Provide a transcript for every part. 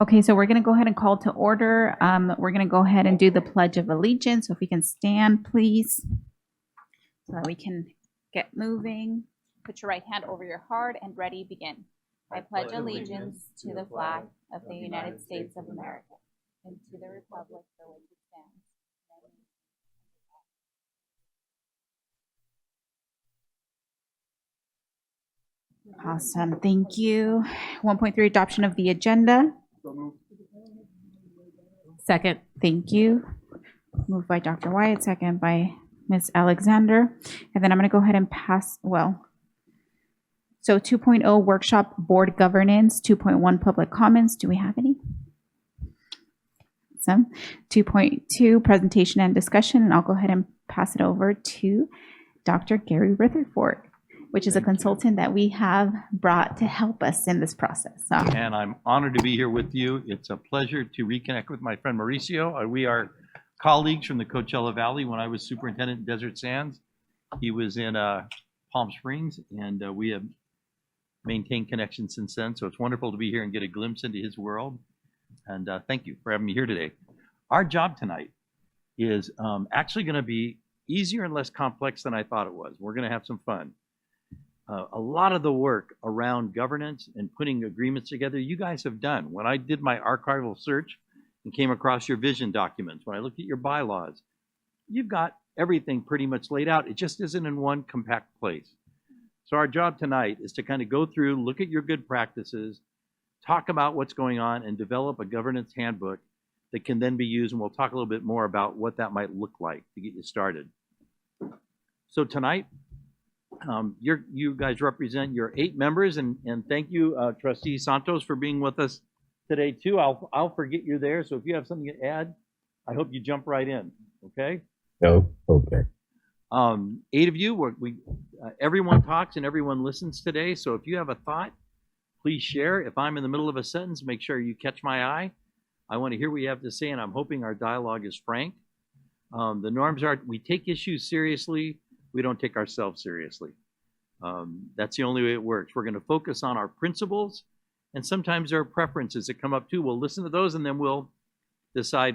Okay, so we're going to go ahead and call to order. We're going to go ahead and do the Pledge of Allegiance. So if we can stand, please, so that we can get moving. Put your right hand over your heart and ready, begin. I pledge allegiance to the flag of the United States of America and to the republic for which it stands. Awesome, thank you. 1.3, adoption of the agenda. Second. Thank you. Moved by Dr. Wyatt, second by Ms. Alexander. And then I'm going to go ahead and pass, so 2.0 workshop board governance, 2.1 public comments. Do we have any? Some. 2.2 presentation and discussion, and I'll go ahead and pass it over to Dr. Gary Rutherford, which is a consultant that we have brought to help us in this process. So. And I'm honored to be here with you. It's a pleasure to reconnect with my friend Mauricio. We are colleagues from the Coachella Valley. When I was superintendent in Desert Sands, he was in Palm Springs, and we have maintained connections since then. So it's wonderful to be here and get a glimpse into his world. And thank you for having me here today. Our job tonight is actually going to be easier and less complex than I thought it was. We're going to have some fun. A lot of the work around governance and putting agreements together, you guys have done. When I did my archival search and came across your vision documents, when I looked at your bylaws, you've got everything pretty much laid out. It just isn't in one compact place. So our job tonight is to kind of go through, look at your good practices, talk about what's going on, and develop a governance handbook that can then be used. And we'll talk a little bit more about what that might look like to get you started. So tonight, you guys represent your 8 members, and thank you, Trustee Santos, for being with us today too. I'll forget you're there, so if you have something to add, I hope you jump right in. Okay? No, okay. 8 of you. Everyone talks and everyone listens today. So if you have a thought, please share. If I'm in the middle of a sentence, make sure you catch my eye. I want to hear what you have to say, and I'm hoping our dialogue is frank. The norms are we take issues seriously. We don't take ourselves seriously. That's the only way it works. We're going to focus on our principles, and sometimes there are preferences that come up too. We'll listen to those, and then we'll decide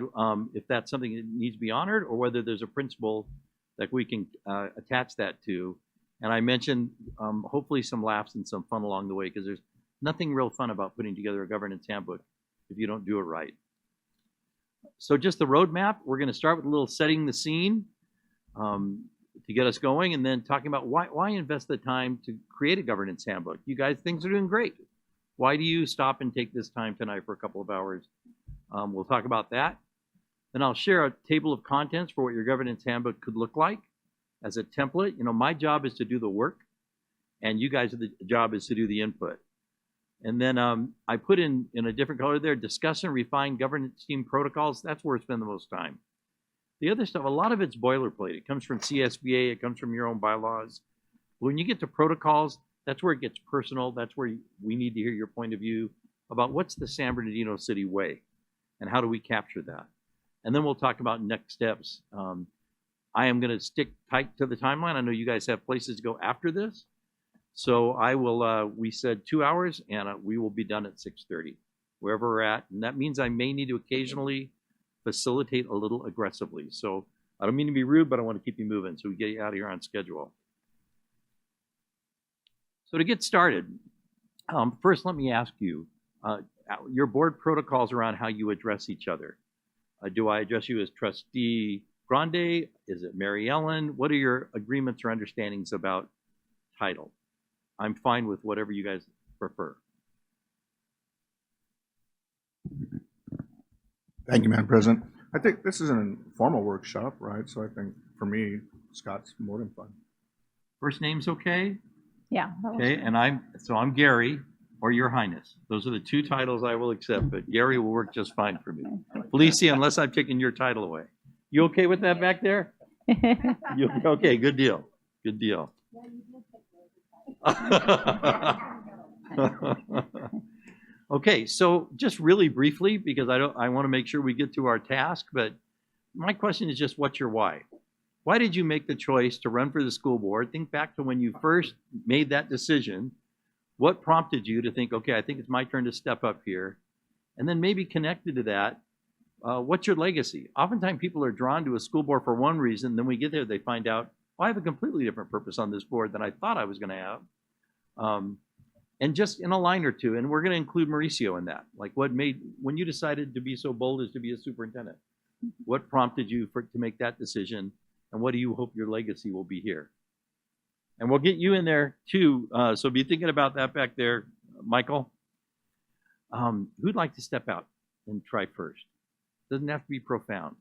if that's something that needs to be honored or whether there's a principle that we can attach that to. And I mentioned hopefully some laughs and some fun along the way, because there's nothing real fun about putting together a governance handbook if you don't do it right. So just the roadmap, we're going to start with a little setting the scene to get us going, and then talking about why invest the time to create a governance handbook. You guys, things are doing great. Why do you stop and take this time tonight for a couple of hours? We'll talk about that. Then I'll share a table of contents for what your governance handbook could look like as a template. You know, my job is to do the work, and you guys, the job is to do the input. And then I put in a different color there, discuss and refine governance team protocols. That's where I spend the most time. The other stuff, a lot of it's boilerplate. It comes from CSBA, it comes from your own bylaws. When you get to protocols, that's where it gets personal. That's where we need to hear your point of view about what's the San Bernardino City way and how do we capture that. And then we'll talk about next steps. I am going to stick tight to the timeline. I know you guys have places to go after this. So I will, we said 2 hours, and we will be done at 6:30, wherever we're at. And that means I may need to occasionally facilitate a little aggressively. So I don't mean to be rude, but I want to keep you moving so we get you out of here on schedule. So to get started, first let me ask you, your board protocols around how you address each other. Do I address you as Trustee Grande? Is it Mary Ellen? What are your agreements or understandings about title? I'm fine with whatever you guys prefer. Thank you, Madam President. I think this is an informal workshop, right? So I think for me, Scott's more than fun. First name's okay? Yeah. Okay, and I'm Gary, or Your Highness. Those are the 2 titles I will accept, but Gary will work just fine for me. Felicia, unless I've taken your title away. You okay with that back there? Okay, good deal. Good deal. Okay, so just really briefly, because I want to make sure we get to our task, but my question is just, what's your why? Why did you make the choice to run for the school board? Think back to when you first made that decision. What prompted you to think, okay, I think it's my turn to step up here? And then maybe connected to that, what's your legacy? Oftentimes people are drawn to a school board for one reason, then we get there, they find out, well, I have a completely different purpose on this board than I thought I was going to have. And just in a line or two, and we're going to include Mauricio in that. Like what made, when you decided to be so bold as to be a superintendent, what prompted you to make that decision? And what do you hope your legacy will be here? And we'll get you in there too. So be thinking about that back there, Michael. Who'd like to step out and try first? Doesn't have to be profound.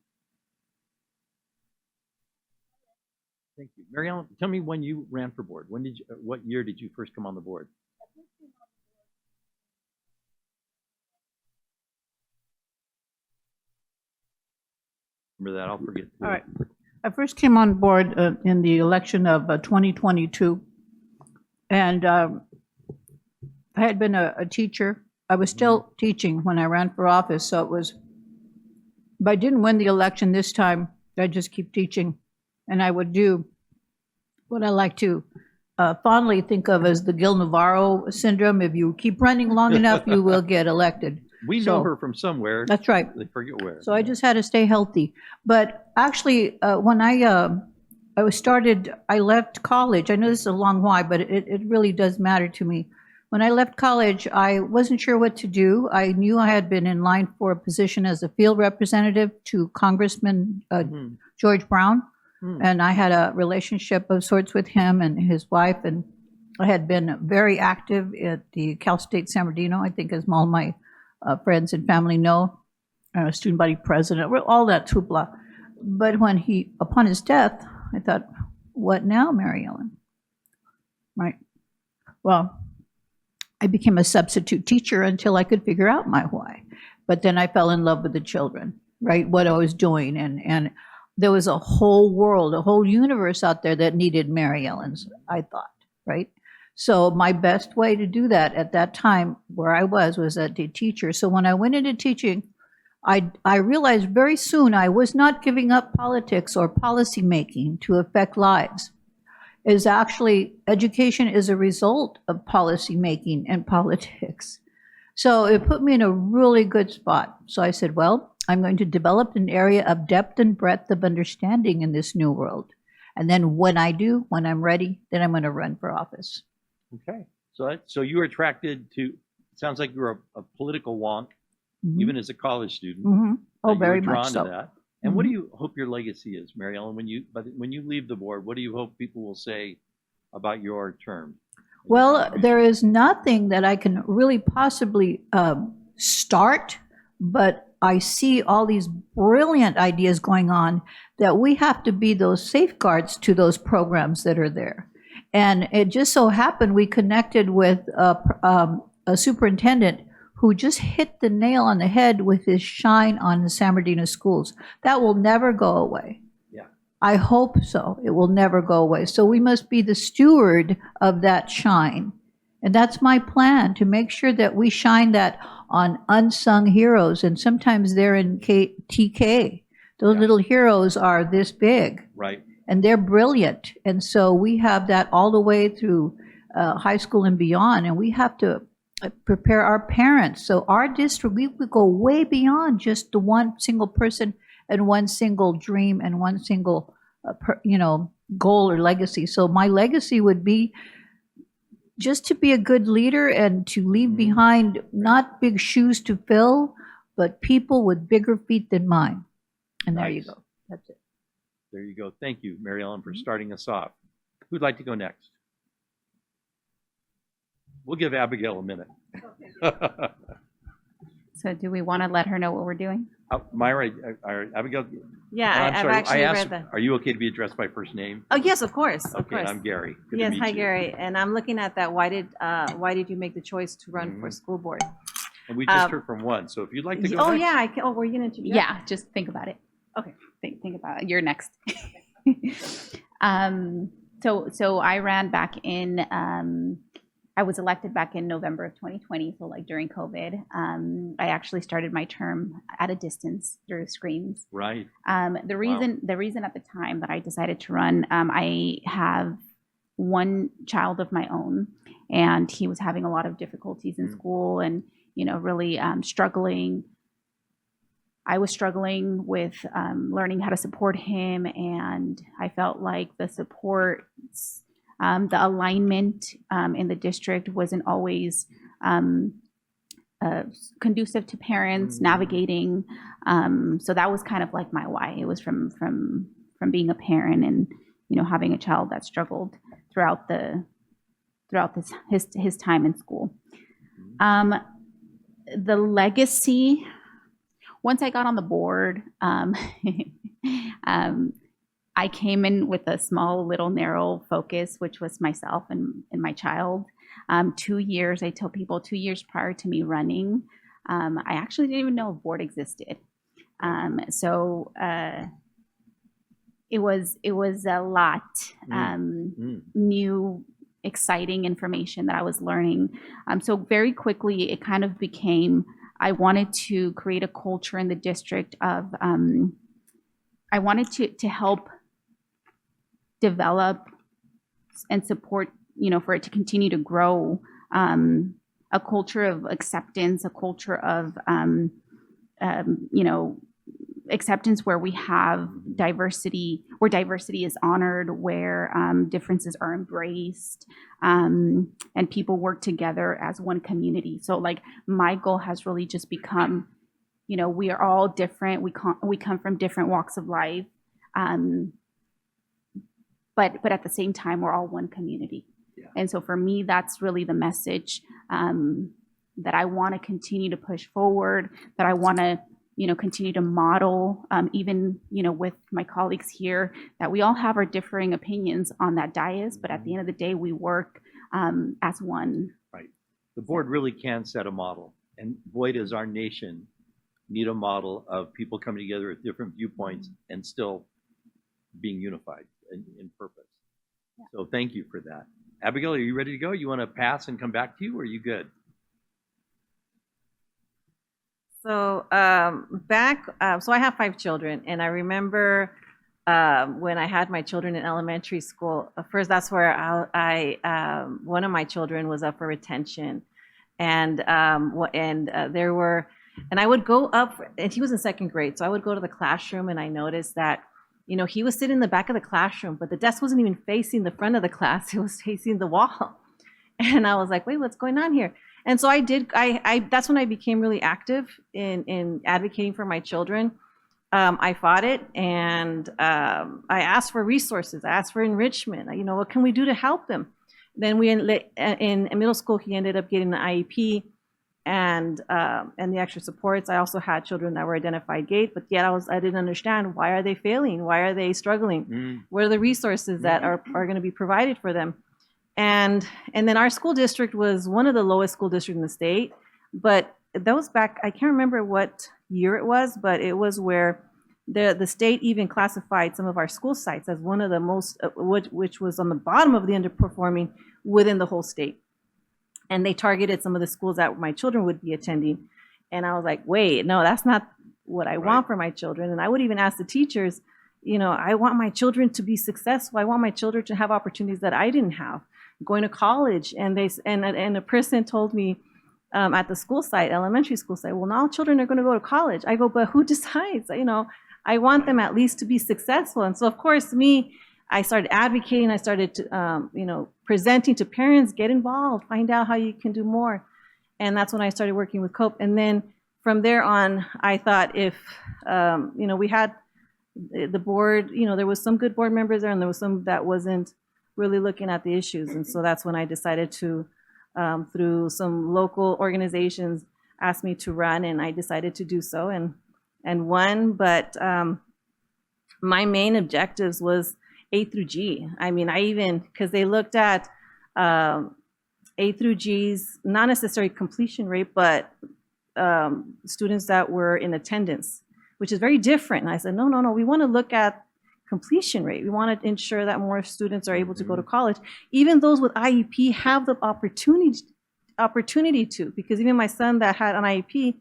Thank you. Mary Ellen, tell me when you ran for board. When did you, what year did you first come on the board? Remember that? I'll forget. All right. I first came on board in the election of 2022, and I had been a teacher. I was still teaching when I ran for office, so it was, if I didn't win the election this time, I'd just keep teaching, and I would do what I like to fondly think of as the Gil Navarro syndrome. If you keep running long enough, you will get elected. We know her from somewhere. That's right. I forget where. So I just had to stay healthy. But actually, when I left college. I know this is a long why, but it really does matter to me. When I left college, I wasn't sure what to do. I knew I had been in line for a position as a field representative to Congressman George Brown, and I had a relationship of sorts with him and his wife, and I had been very active at the Cal State San Bernardino, I think, as all my friends and family know, student body president, all that hoopla. But when upon his death, I thought, what now, Mary Ellen? Right. Well, I became a substitute teacher until I could figure out my why. But then I fell in love with the children, right? What I was doing. And there was a whole world, a whole universe out there that needed Mary Ellen's, I thought, right? So my best way to do that at that time where I was a teacher. So when I went into teaching, I realized very soon I was not giving up politics or policy making to affect lives. Is actually, education is a result of policy making and politics. So it put me in a really good spot. So I said, well, I'm going to develop an area of depth and breadth of understanding in this new world. And then when I'm ready, then I'm going to run for office. Okay. So you were attracted to, it sounds like you were a political wonk, even as a college student. Oh, You very were drawn much so. to that. And what do you hope your legacy is, Mary Ellen, when you leave the board? What do you hope people will say about your term? Well, there is nothing that I can really possibly start, but I see all these brilliant ideas going on that we have to be those safeguards to those programs that are there. And it just so happened we connected with a superintendent who just hit the nail on the head with his shine on the San Bernardino schools. That will never go away. Yeah. I hope so. It will never go away. So we must be the steward of that shine. And that's my plan, to make sure that we shine that on unsung heroes. And sometimes they're in TK. Those little heroes are this big. Right. And they're brilliant. And so we have that all the way through high school and beyond. And we have to prepare our parents. So our district, we would go way beyond just the one single person and one single dream and one single, goal or legacy. So my legacy would be just to be a good leader and to leave behind not big shoes to fill, but people with bigger feet than mine. And there you Nice. go. That's it. There you go. Thank you, Mary Ellen, for starting us off. Who'd like to go next? We'll give Abigail a minute. So do we want to let her know what we're doing? Myra, Abigail. Yeah, I'm I've sorry, actually asked, read the. Are you okay to be addressed by first name? Oh yes, of course, of Okay, course. I'm Gary. Good to Yes, meet hi you. Gary, and I'm looking at that. Why did you make the choice to run for school board? And we just heard from one, so if you'd like to go Oh next. yeah, I can, were you gonna interject? Yeah, just think about it. Okay. Think about it. You're next. So I ran back in, I was elected back in November of 2020, so like during COVID. I actually started my term at a distance through screens. Right. The reason at the time that I decided to run, I have one child of my own, and he was having a lot of difficulties in school, and really struggling. I was struggling with learning how to support him, and I felt like the support, the alignment in the district wasn't always conducive to parents navigating. So that was kind of like my why. It was from being a parent and having a child that struggled throughout his time in school. The legacy. Once I got on the board, I came in with a small, little, narrow focus, which was myself and my child. 2 years, I tell people 2 years prior to me running, I actually didn't even know a board existed. So it was a lot, new, exciting information that I was learning. So very quickly, it kind of became, I wanted to create a culture in the district of, I wanted to help develop and support, for it to continue to grow, a culture of acceptance, a culture of, acceptance where we have diversity, where diversity is honored, where differences are embraced, and people work together as one community. So like my goal has really just become, we are all different. We come from different walks of life. But at the same time, we're all one community. Yeah. And so for me, that's really the message that I want to continue to push forward, that I want to continue to model, even, with my colleagues here, that we all have our differing opinions on that dais, but at the end of the day, we work as one. Right. The board really can set a model, and boy, does our nation need a model of people coming together with different viewpoints and still being unified in purpose. Yeah. So thank you for that. Abigail, are you ready to go? You want to pass and come back to you, or are you good? So so I have 5 children, and I remember when I had my children in elementary school. First, that's where one of my children was up for retention, and there were, and I would go up, and he was in 2nd grade, so I would go to the classroom, and I noticed that he was sitting in the back of the classroom, but the desk wasn't even facing the front of the class; it was facing the wall, and I was like, "Wait, what's going on here?" And so I that's when I became really active in advocating for my children. I fought it, and I asked for resources. I asked for enrichment. What can we do to help them? Then in middle school, he ended up getting an IEP and the extra supports. I also had children that were identified gate, but yet I didn't understand, why are they failing? Why are they struggling? What are the resources that are going to be provided for them? And then our school district was one of the lowest school districts in the state, but that was back, I can't remember what year it was, but it was where the state even classified some of our school sites as one of the most, which was on the bottom of the underperforming within the whole state. And they targeted some of the schools that my children would be attending. And I was like, wait, no, that's not what I want for my children. And I would even ask the teachers, I want my children to be successful. I want my children to have opportunities that I didn't have, going to college. And a person told me at the school site, elementary school site, well, now children are going to go to college. I go, but who decides? I want them at least to be successful. And so, of course, I started advocating. I started to, presenting to parents, get involved, find out how you can do more. And that's when I started working with COPE. And then from there on, I thought if, we had the board, there was some good board members there, and there was some that wasn't really looking at the issues. And so that's when I decided to, through some local organizations, asked me to run, and I decided to do so and won. But my main objectives was A through G. Because they looked at A through G's, not necessarily completion rate, but students that were in attendance, which is very different. And I said, no, we want to look at completion rate. We want to ensure that more students are able to go to college. Even those with IEP have the opportunity to, because even my son that had an IEP,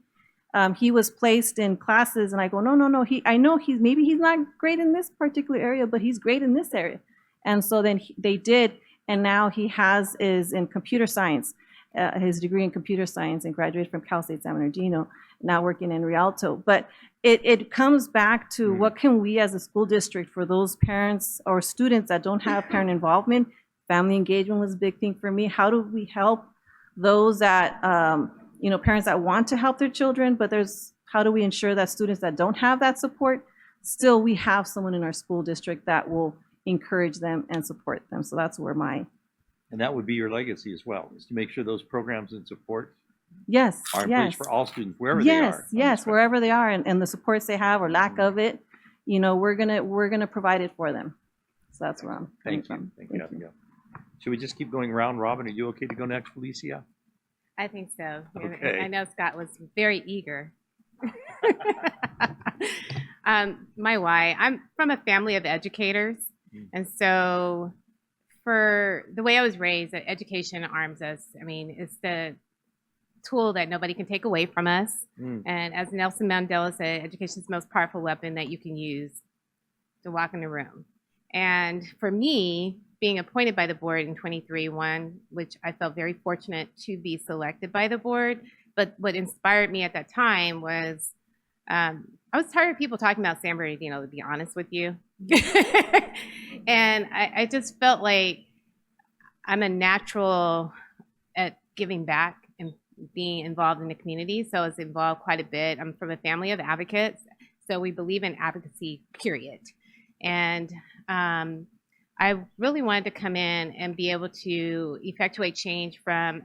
he was placed in classes, and I go, no, I know maybe he's not great in this particular area, but he's great in this area. And so then they did, and now he is in computer science. his degree in computer science and graduated from Cal State San Bernardino, now working in Rialto. But it comes back to what can we as a school district, for those parents or students that don't have parent involvement, family engagement was a big thing for me. How do we help those that, parents that want to help their children, but how do we ensure that students that don't have that support, still we have someone in our school district that will encourage them and support them. So that's where And that would be your legacy as well, is to make sure those programs and support yes, are in place yes. for all students, wherever they are. Yes, yes, wherever they are, and the supports they have or lack of it, we're gonna provide it for them. So that's where I'm coming Thank you. from. Thank you, Abigail. Should we just keep going round robin? Are you okay to go next, Felicia? I think so. And Okay. I know Scott was very eager. My why, I'm from a family of educators. And so for the way I was raised, that education arms us. I mean, it's the tool that nobody can take away from us. And as Nelson Mandela said, education is the most powerful weapon that you can use to walk in the room. And for me, being appointed by the board in 23-1, which I felt very fortunate to be selected by the board, but what inspired me at that time was I was tired of people talking about San Bernardino, to be honest with you. And I just felt like I'm a natural at giving back and being involved in the community. So I was involved quite a bit. I'm from a family of advocates. So we believe in advocacy, period. And I really wanted to come in and be able to effectuate change from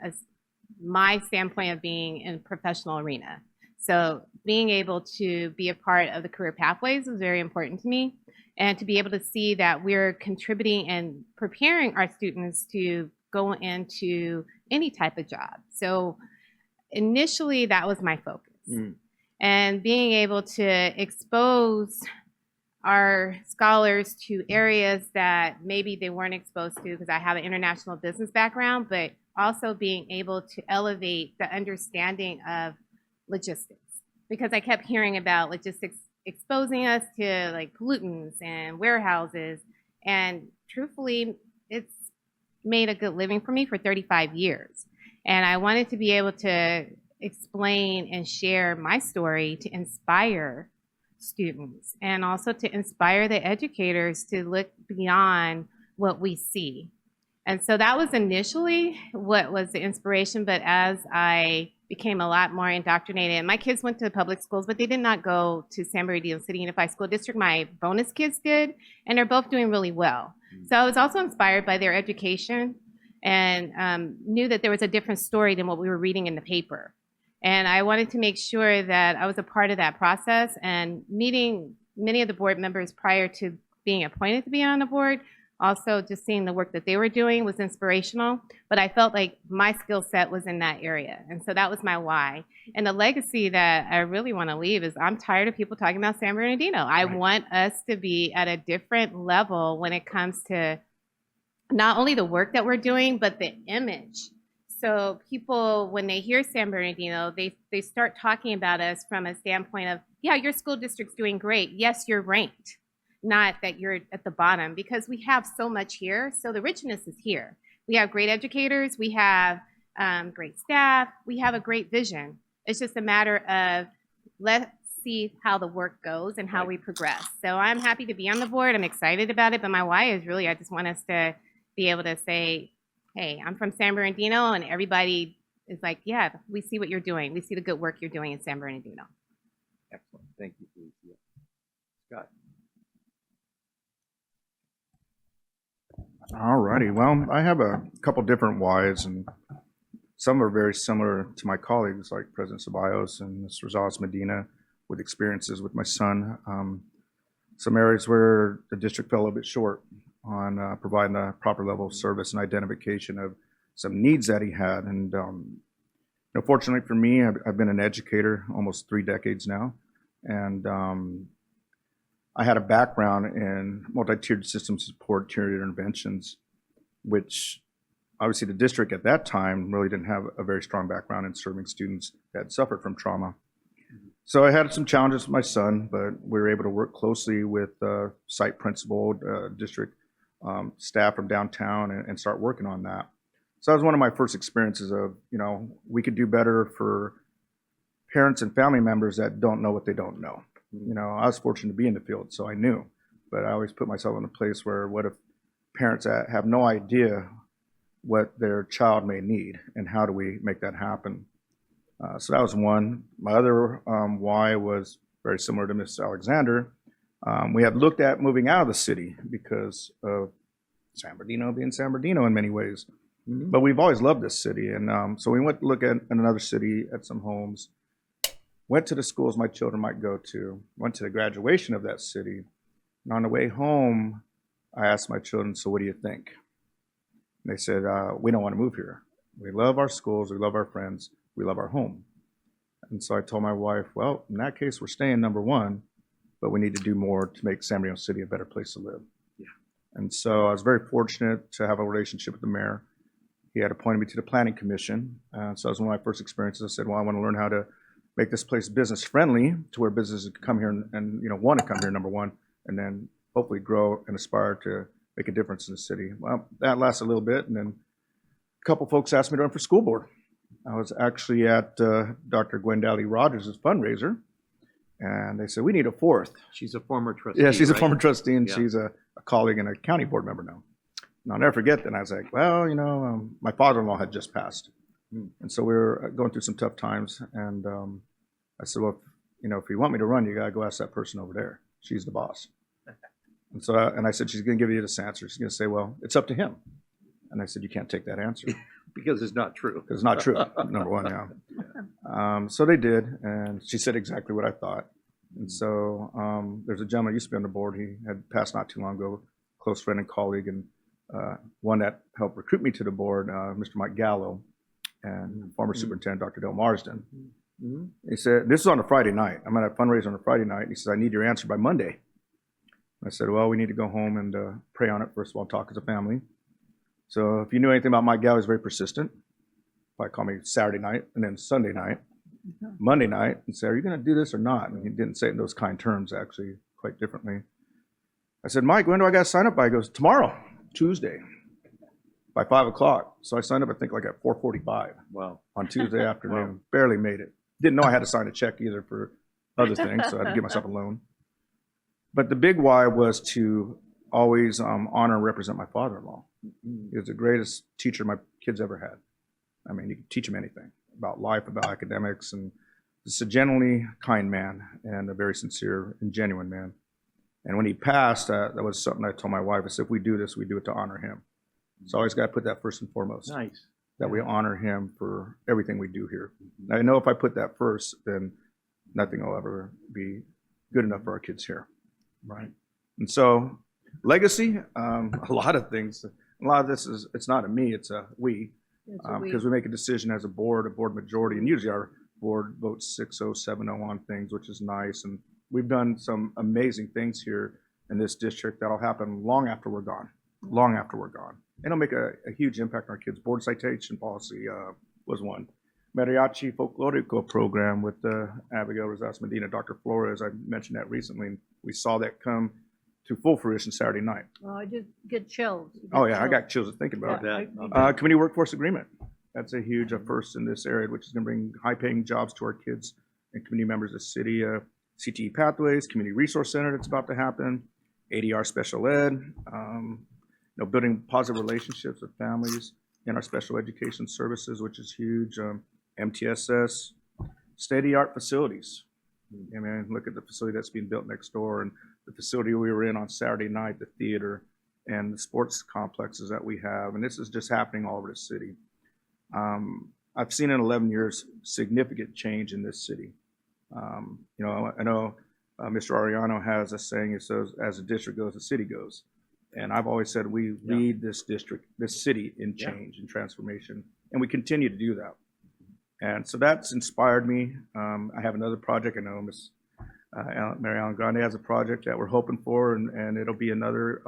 my standpoint of being in a professional arena. So being able to be a part of the career pathways was very important to me, and to be able to see that we're contributing and preparing our students to go into any type of job. So initially that was my focus. And being able to expose our scholars to areas that maybe they weren't exposed to, because I have an international business background, but also being able to elevate the understanding of logistics, because I kept hearing about logistics exposing us to like pollutants and warehouses, and truthfully, it's made a good living for me for 35 years. And I wanted to be able to explain and share my story to inspire students, and also to inspire the educators to look beyond what we see. And so that was initially what was the inspiration, but as I became a lot more indoctrinated, and my kids went to public schools, but they did not go to San Bernardino City Unified School District. My bonus kids did, and they're both doing really well. So I was also inspired by their education, and knew that there was a different story than what we were reading in the paper. And I wanted to make sure that I was a part of that process, and meeting many of the board members prior to being appointed to be on the board, also just seeing the work that they were doing was inspirational. But I felt like my skill set was in that area. And so that was my why. And the legacy that I really want to leave is I'm tired of people talking about San Bernardino. I want us to be at a different level when it comes to not only the work that we're doing, but the image. So people, when they hear San Bernardino, they start talking about us from a standpoint of, yeah, your school district's doing great. Yes, you're ranked. Not that you're at the bottom, because we have so much here. So the richness is here. We have great educators. We have great staff. We have a great vision. It's just a matter of let's see how the work goes and how we progress. So I'm happy to be on the board. I'm excited about it. But my why is really, I just want us to be able to say, hey, I'm from San Bernardino, and everybody is like, yeah, we see what you're doing. We see the good work you're doing in San Bernardino. Excellent. Thank you, Felicia. Scott. All righty. Well, I have a couple different whys, and some are very similar to my colleagues, like President Ceballos and Ms. Rosales Medina, with experiences with my son. Some areas where the district fell a bit short on providing the proper level of service and identification of some needs that he had. And fortunately for me, I've been an educator almost 3 decades now, and I had a background in multi-tiered system support, tiered interventions, which obviously the district at that time really didn't have a very strong background in serving students that suffered from trauma. So I had some challenges with my son, but we were able to work closely with site principal, district staff from downtown, and start working on that. So that was one of my first experiences of, we could do better for parents and family members that don't know what they don't know. I was fortunate to be in the field, so I knew. But I always put myself in a place where, what if parents that have no idea what their child may need, and how do we make that happen? So that was one. My other why was very similar to Ms. Alexander. We had looked at moving out of the city because of San Bernardino being San Bernardino in many ways. But we've always loved this city. And so we went to look at another city at some homes, went to the schools my children might go to, went to the graduation of that city. And on the way home, I asked my children, so what do you think? And they said, we don't want to move here. We love our schools, we love our friends, we love our home. And so I told my wife, well, in that case, we're staying, number one, but we need to do more to make San Bernardino City a better place to live. Yeah. And so I was very fortunate to have a relationship with the mayor. He had appointed me to the planning commission. So that was one of my first experiences. I said, well, I want to learn how to make this place business friendly to where businesses can come here and want to come here, number one, and then hopefully grow and aspire to make a difference in the city. Well, that lasted a little bit, and then a couple folks asked me to run for school board. I was actually at Dr. Gwendolyn Rogers' fundraiser, and they said, we need a fourth. She's a former trustee. Yeah, she's a right? former trustee, and Yeah. she's a colleague and a county board member now. And I'll never forget that. I was like, well, my father-in-law had just passed. And so we were going through some tough times. And I said, well, if you want me to run, you got to go ask that person over there. She's the boss. And so, and I said, she's going to give you this answer. She's going to say, well, it's up to him. And I said, you can't take that answer. Because it's not true. It's not true, number one, yeah. So they did, and she said exactly what I thought. And so there's a gentleman who used to be on the board. He had passed not too long ago, close friend and colleague, and one that helped recruit me to the board, Mr. Mike Gallo, and former superintendent, Dr. Del Marsden. He said, this is on a Friday night. I'm at a fundraiser on a Friday night. He says, I need your answer by Monday. I said, well, we need to go home and pray on it first of all, talk as a family. So if you knew anything about Mike Gallo, he's very persistent. Probably call me Saturday night and then Sunday night, Monday night, and say, are you going to do this or not? And he didn't say it in those kind terms, actually, quite differently. I said, Mike, when do I got to sign up by? He goes, tomorrow, Tuesday, by 5 o'clock. So I signed up, I think, like at 4:45 Wow. on Tuesday afternoon. Barely made it. Didn't know I had to sign a check either for other things, so I had to give myself a loan. But the big why was to always honor and represent my father-in-law. He was the greatest teacher my kids ever had. I mean, you could teach them anything about life, about academics, and just a genuinely kind man and a very sincere and genuine man. And when he passed, that was something I told my wife. I said, if we do this, we do it to honor him. So I always got to put that first and foremost, Nice. that we honor him for everything we do here. I know if I put that first, then nothing will ever be good enough for our kids here. Right. And so legacy, a lot of things. A lot of this is, it's not a me, it's a we, because we make a decision as a board majority, and usually our board votes 6-0, 7-0 on things, which is nice. And we've done some amazing things here in this district that'll happen long after we're gone, long after we're gone. And it'll make a huge impact on our kids. Board citation policy was one. Mariachi Folklorico program with Abigail Rosas Medina, Dr. Flores, I mentioned that recently, and we saw that come to full fruition Saturday night. Oh, I just get chills. Oh yeah, I got chills thinking about it. Community workforce agreement. That's a huge first in this area, which is going to bring high-paying jobs to our kids and community members of the city. CTE Pathways, Community Resource Center that's about to happen, ADR Special Ed, building positive relationships with families in our special education services, which is huge. MTSS, state-of-the-art facilities. I mean, look at the facility that's being built next door, and the facility we were in on Saturday night, the theater, and the sports complexes that we have. And this is just happening all over the city. I've seen in 11 years significant change in this city. I know Mr. Ariano has a saying, it says, as the district goes, the city goes. And I've always said we lead this district, this city in change and transformation, and we continue to do that. And so that's inspired me. I have another project. I know Miss Mary Ellen Grande has a project that we're hoping for, and it'll be another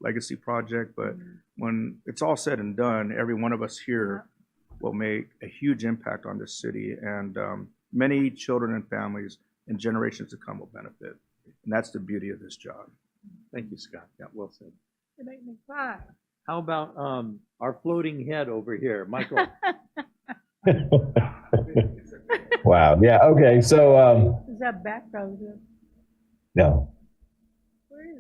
legacy project. But when it's all said and done, every one of us here will make a huge impact on this city, and many children and families and generations to come will benefit. And that's the beauty of this job. Thank you, Scott. Yeah, well said. It made me cry. How about our floating head over here, Michael? Wow. Yeah. Okay. So, Is that background? no.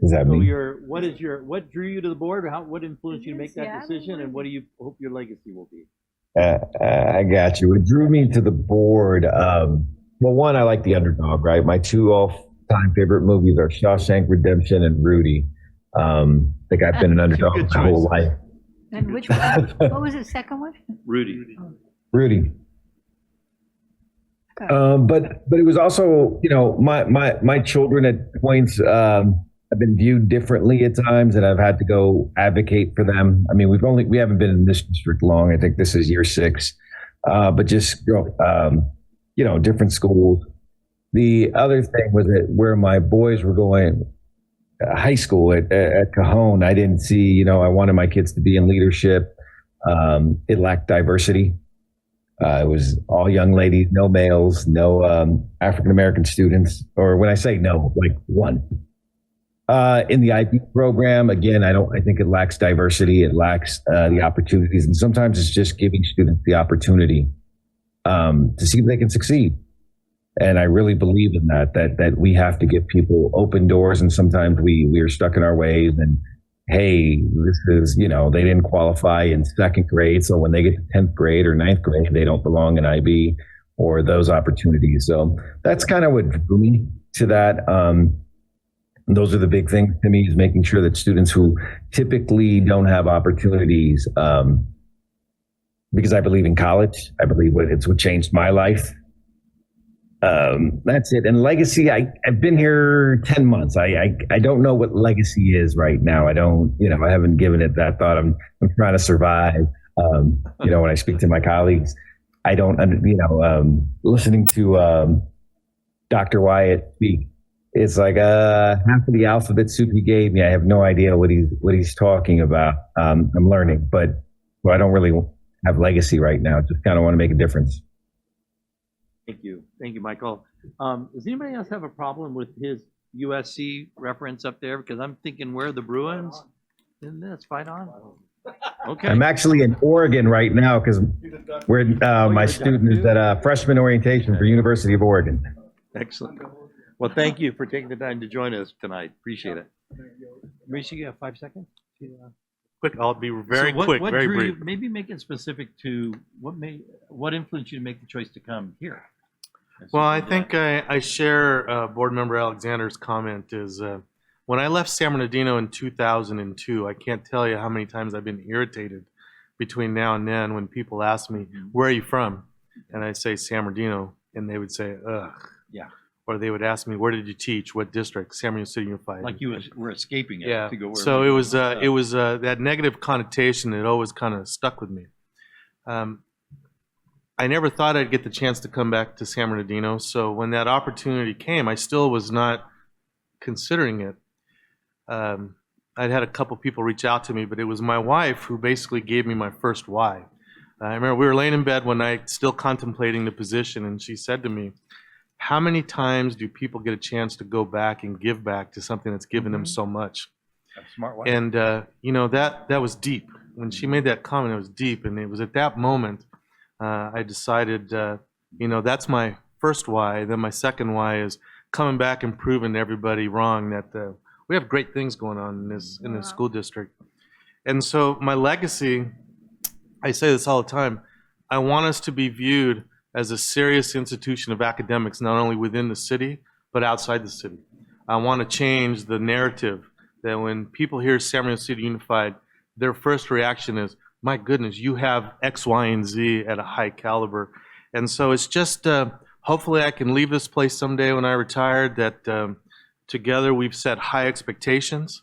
Is that So me? what drew you to the board? What influenced you to make that decision, and what do you hope your legacy will be? I got you. What drew me to the board? Well, one, I like the underdog, right? My two all-time favorite movies are Shawshank Redemption and Rudy. I think I've been an underdog Good my whole choices. life. And which one? What was the second one? Rudy. Rudy. But it was also, you know, my children at points have been viewed differently at times, and I've had to go advocate for them. I mean, we haven't been in this district long. I think this is year 6, but just you know, different schools. The other thing was that where my boys were going, high school at Cajon, I didn't see, you know, I wanted my kids to be in leadership. It lacked diversity. It was all young ladies, no males, no African-American students, or when I say no, like one. In the IB program, again, I think it lacks diversity. It lacks the opportunities. And sometimes it's just giving students the opportunity to see if they can succeed. And I really believe in that we have to give people open doors. And sometimes we are stuck in our ways and, hey, this is, you know, they didn't qualify in 2nd grade. So when they get to 10th grade or 9th grade, they don't belong in IB or those opportunities. So that's kind of what drew me to that. Those are the big things to me, is making sure that students who typically don't have opportunities, because I believe in college, I believe it's what changed my life. That's it. And legacy, I've been here 10 months. I don't know what legacy is right now. I haven't given it that thought. I'm trying to survive. You know, when I speak to my colleagues, I don't, listening to Dr. Wyatt speak, it's like half of the alphabet soup he gave me. I have no idea what he's talking about. I'm learning, but I don't really have legacy right now. Just kind of want to make a difference. Thank you, Michael. Does anybody else have a problem with his USC reference up there? Because I'm thinking, where are the Bruins? Isn't this fight on? Okay. I'm actually in Oregon right now because where my student is at freshman orientation for University of Oregon. Excellent. Well, thank you for taking the time to join us tonight. Appreciate it. Mauricio, you have 5 seconds? Quick, I'll be very So quick, what very drew brief. you, maybe make it specific to what influenced you to make the choice to come here? Well, I think I share Board Member Alexander's comment is when I left San Bernardino in 2002, I can't tell you how many times I've been irritated between now and then when people ask me, where are you from? And I say San Bernardino, and they would say, ugh. Yeah. Or they would ask me, where did you teach? What district? San Bernardino City Unified. Like you were escaping it Yeah. to go where So it was that negative connotation that always kind of stuck with me. I never thought I'd get the chance to come back to San Bernardino. So when that opportunity came, I still was not considering it. I'd had a couple people reach out to me, but it was my wife who basically gave me my first why. I remember we were laying in bed one night, still contemplating the position, and she said to me, how many times do people get a chance to go back and give back to something that's given them so much? Smart wife. And, that was deep. When she made that comment, it was deep. And it was at that moment I decided, that's my first why. Then my second why is coming back and proving to everybody wrong that we have great things going on in this school district. And so my legacy, I say this all the time, I want us to be viewed as a serious institution of academics, not only within the city, but outside the city. I want to change the narrative that when people hear San Bernardino City Unified, their first reaction is, my goodness, you have X, Y, and Z at a high caliber. And so it's just, hopefully I can leave this place someday when I retire, that together we've set high expectations,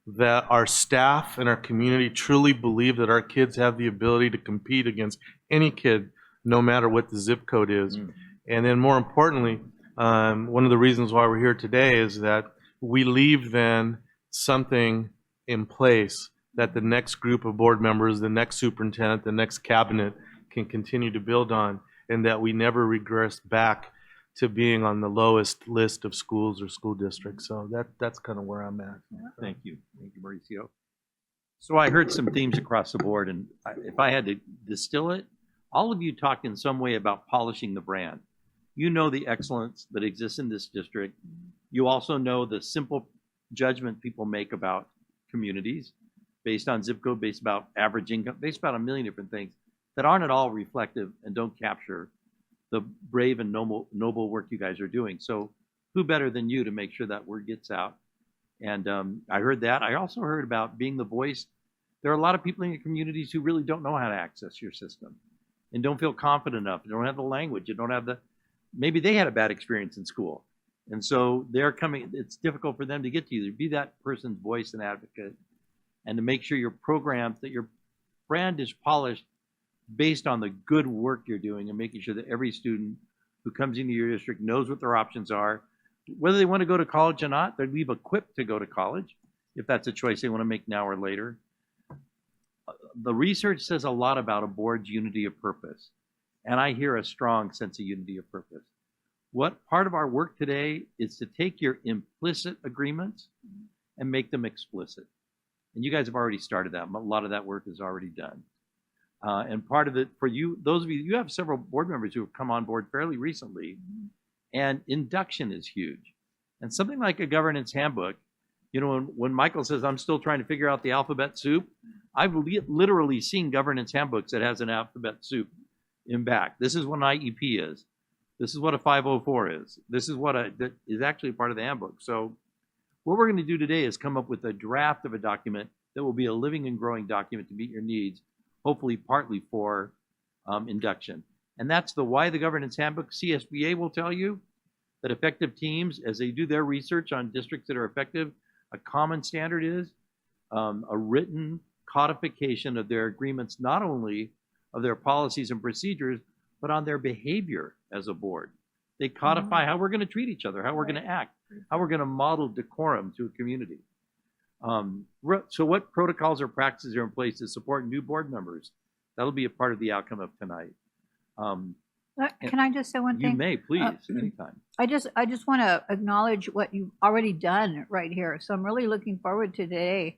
that our staff and our community truly believe that our kids have the ability to compete against any kid, no matter what the zip code is. And then more importantly, one of the reasons why we're here today is that we leave then something in place that the next group of board members, the next superintendent, the next cabinet can continue to build on, and that we never regress back to being on the lowest list of schools or school districts. So that's kind of where I'm at. Thank you, Mauricio. So I heard some themes across the board, and if I had to distill it, all of you talked in some way about polishing the brand. You know the excellence that exists in this district. You also know the simple judgment people make about communities based on zip code, based about average income, based about a million different things that aren't at all reflective and don't capture the brave and noble work you guys are doing. So who better than you to make sure that word gets out? And I heard that. I also heard about being the voice. There are a lot of people in your communities who really don't know how to access your system and don't feel confident enough. They don't have the language. They don't have the, maybe they had a bad experience in school. And so they're coming, it's difficult for them to get to you. To be that person's voice and advocate, and to make sure your programs, that your brand is polished based on the good work you're doing, and making sure that every student who comes into your district knows what their options are. Whether they want to go to college or not, they leave equipped to go to college, if that's a choice they want to make now or later. The research says a lot about a board's unity of purpose, and I hear a strong sense of unity of purpose. What part of our work today is to take your implicit agreements and make them explicit. And you guys have already started that. A lot of that work is already done. And part of it for you, those of you, you have several board members who have come on board fairly recently, and induction is huge. And something like a governance handbook, you know, when Michael says, I'm still trying to figure out the alphabet soup, I've literally seen governance handbooks that has an alphabet soup in back. This is what an IEP is. This is what a 504 is. This is what that is actually part of the handbook. So what we're going to do today is come up with a draft of a document that will be a living and growing document to meet your needs, hopefully partly for induction. And that's the why the governance handbook. CSBA will tell you that effective teams, as they do their research on districts that are effective, a common standard is a written codification of their agreements, not only of their policies and procedures, but on their behavior as a board. They codify how we're going to treat each other, how we're going to act, how we're going to model decorum to a community. So what protocols or practices are in place to support new board members? That'll be a part of the outcome of tonight. Can I just say one thing? You may, please, anytime. I just want to acknowledge what you've already done right here. So I'm really looking forward to today,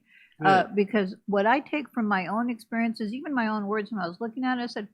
because what I take from my own experiences, even my own words, when I was looking at it, I said,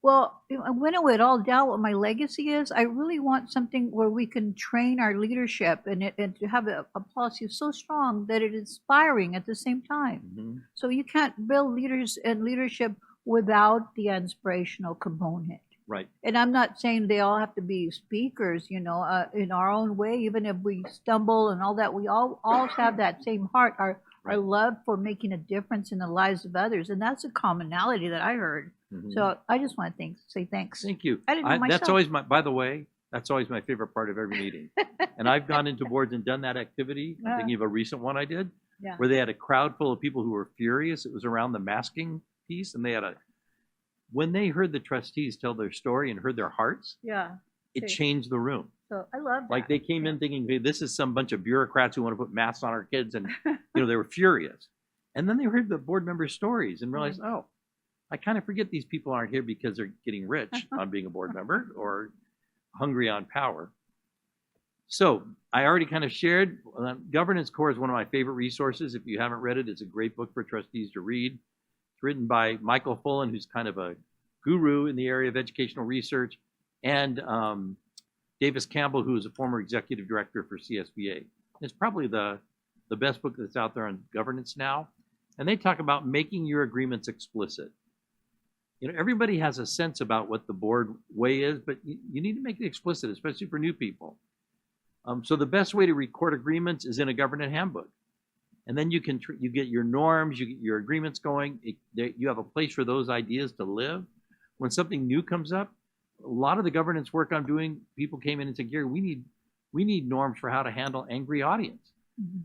well, when it would all doubt what my legacy is, I really want something where we can train our leadership and to have a policy so strong that it is inspiring at the same time. So you can't build leaders and leadership without the inspirational component. Right. And I'm not saying they all have to be speakers, you know, in our own way, even if we stumble and all that, we all have that same heart, our love for making a difference in the lives of others. And that's a commonality that I heard. So I just want to say thanks. Thank you. I didn't know myself. That's always by the way, that's always my favorite part of every meeting. And I've gone into boards and done that activity. I'm thinking of a recent one I did, where they had a crowd full of people who were furious. It was around the masking piece, and they had when they heard the trustees tell their story and heard their hearts, it changed the room. So I love that. Like they came in thinking, hey, this is some bunch of bureaucrats who want to put masks on our kids, and you know, they were furious. And then they heard the board members' stories and realized, oh, I kind of forget these people aren't here because they're getting rich on being a board member or hungry on power. So I already kind of shared, Governance Core is one of my favorite resources. If you haven't read it, it's a great book for trustees to read. It's written by Michael Fullen, who's kind of a guru in the area of educational research, and Davis Campbell, who is a former executive director for CSBA. It's probably the best book that's out there on governance now. And they talk about making your agreements explicit. You know, everybody has a sense about what the board way is, but you need to make it explicit, especially for new people. So the best way to record agreements is in a governance handbook. And then you get your norms, you get your agreements going. You have a place for those ideas to live. When something new comes up, a lot of the governance work I'm doing, people came in and said, Gary, we need norms for how to handle angry audience.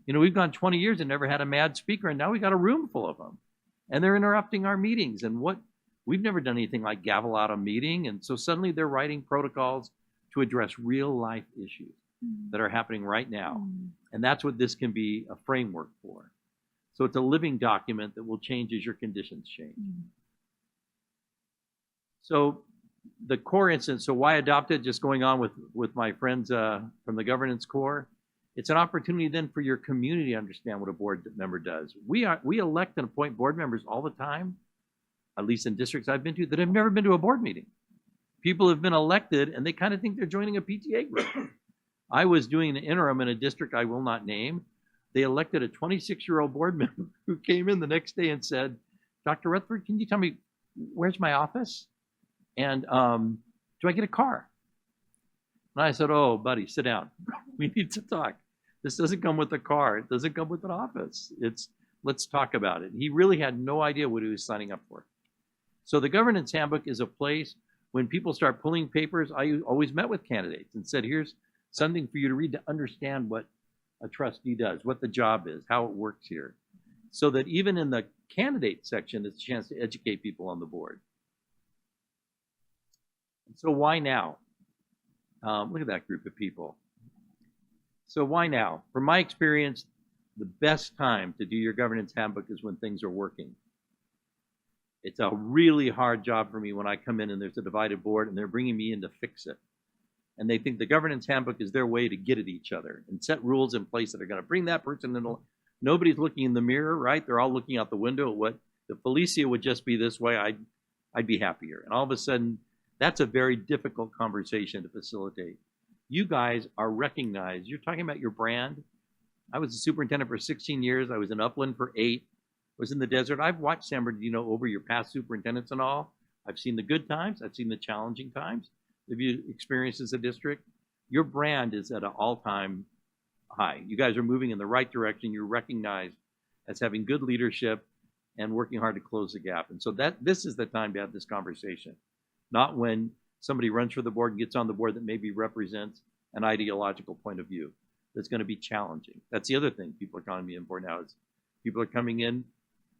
You know, we've gone 20 years and never had a mad speaker, and now we got a room full of them. And they're interrupting our meetings. And we've never done anything like gavel out a meeting. And so suddenly they're writing protocols to address real life issues that are happening right now. And that's what this can be a framework for. So it's a living document that will change as your conditions change. So the core instance, so why adopt it? Just going on with my friends from the Governance Core, It's an opportunity then for your community to understand what a board member does. We elect and appoint board members all the time, at least in districts I've been to, that have never been to a board meeting. People have been elected and they kind of think they're joining a PTA group. I was doing an interim in a district I will not name. They elected a 26-year-old board member who came in the next day and said, Dr. Rutherford, can you tell me where's my office? And do I get a car? And I said, oh, buddy, sit down. We need to talk. This doesn't come with a car. It doesn't come with an office. Let's talk about it. He really had no idea what he was signing up for. So the governance handbook is a place when people start pulling papers. I always met with candidates and said, here's something for you to read to understand what a trustee does, what the job is, how it works here. So that even in the candidate section, it's a chance to educate people on the board. So why now? Look at that group of people. So why now? From my experience, the best time to do your governance handbook is when things are working. It's a really hard job for me when I come in and there's a divided board and they're bringing me in to fix it. And they think the governance handbook is their way to get at each other and set rules in place that are going to bring that person in. Nobody's looking in the mirror, right? They're all looking out the window at what, if Felicia would just be this way, I'd be happier. And all of a sudden, that's a very difficult conversation to facilitate. You guys are recognized. You're talking about your brand. I was a superintendent for 16 years. I was in Upland for 8. I was in the desert. I've watched San Bernardino over your past superintendents and all. I've seen the good times. I've seen the challenging times. Have you experienced as a district? Your brand is at an all-time high. You guys are moving in the right direction. You're recognized as having good leadership and working hard to close the gap. And so this is the time to have this conversation, not when somebody runs for the board and gets on the board that maybe represents an ideological point of view that's going to be challenging. That's the other thing people are calling me in for now is people are coming in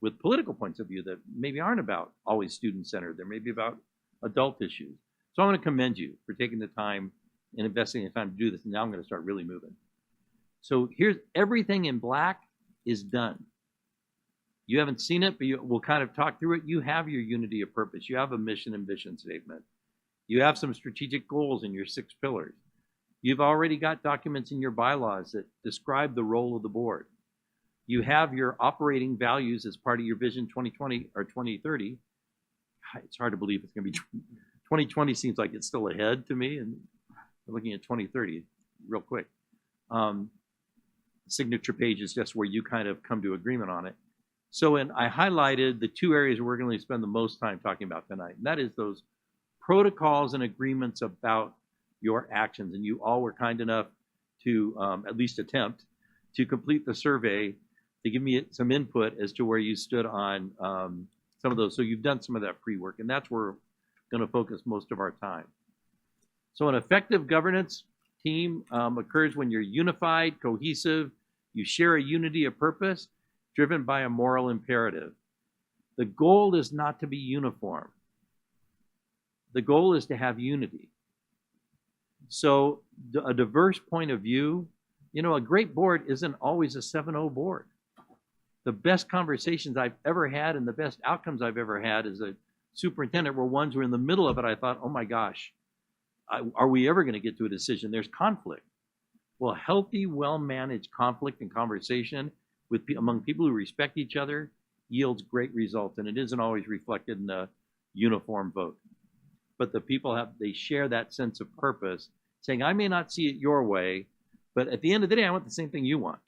with political points of view that maybe aren't about always student-centered. They're maybe about adult issues. So I want to commend you for taking the time and investing the time to do this. And now I'm going to start really moving. So here's everything in black is done. You haven't seen it, but we'll kind of talk through it. You have your unity of purpose. You have a mission and vision statement. You have some strategic goals in your 6 pillars. You've already got documents in your bylaws that describe the role of the board. You have your operating values as part of your vision 2020 or 2030. It's hard to believe it's going to be 2020 seems like it's still ahead to me, and we're looking at 2030 real quick. Signature page is just where you kind of come to agreement on it. So I highlighted the 2 areas we're going to spend the most time talking about tonight, and that is those protocols and agreements about your actions. And you all were kind enough to at least attempt to complete the survey to give me some input as to where you stood on some of those. So you've done some of that pre-work, and that's where we're going to focus most of our time. So an effective governance team occurs when you're unified, cohesive, you share a unity of purpose, driven by a moral imperative. The goal is not to be uniform. The goal is to have unity. So a diverse point of view, a great board isn't always a 7-0 board. The best conversations I've ever had and the best outcomes I've ever had as a superintendent were ones where in the middle of it, I thought, oh my gosh, are we ever going to get to a decision? There's conflict. Well, healthy, well-managed conflict and conversation among people who respect each other yields great results, and it isn't always reflected in a uniform vote. But the people they share that sense of purpose, saying, I may not see it your way, but at the end of the day, I want the same thing you want.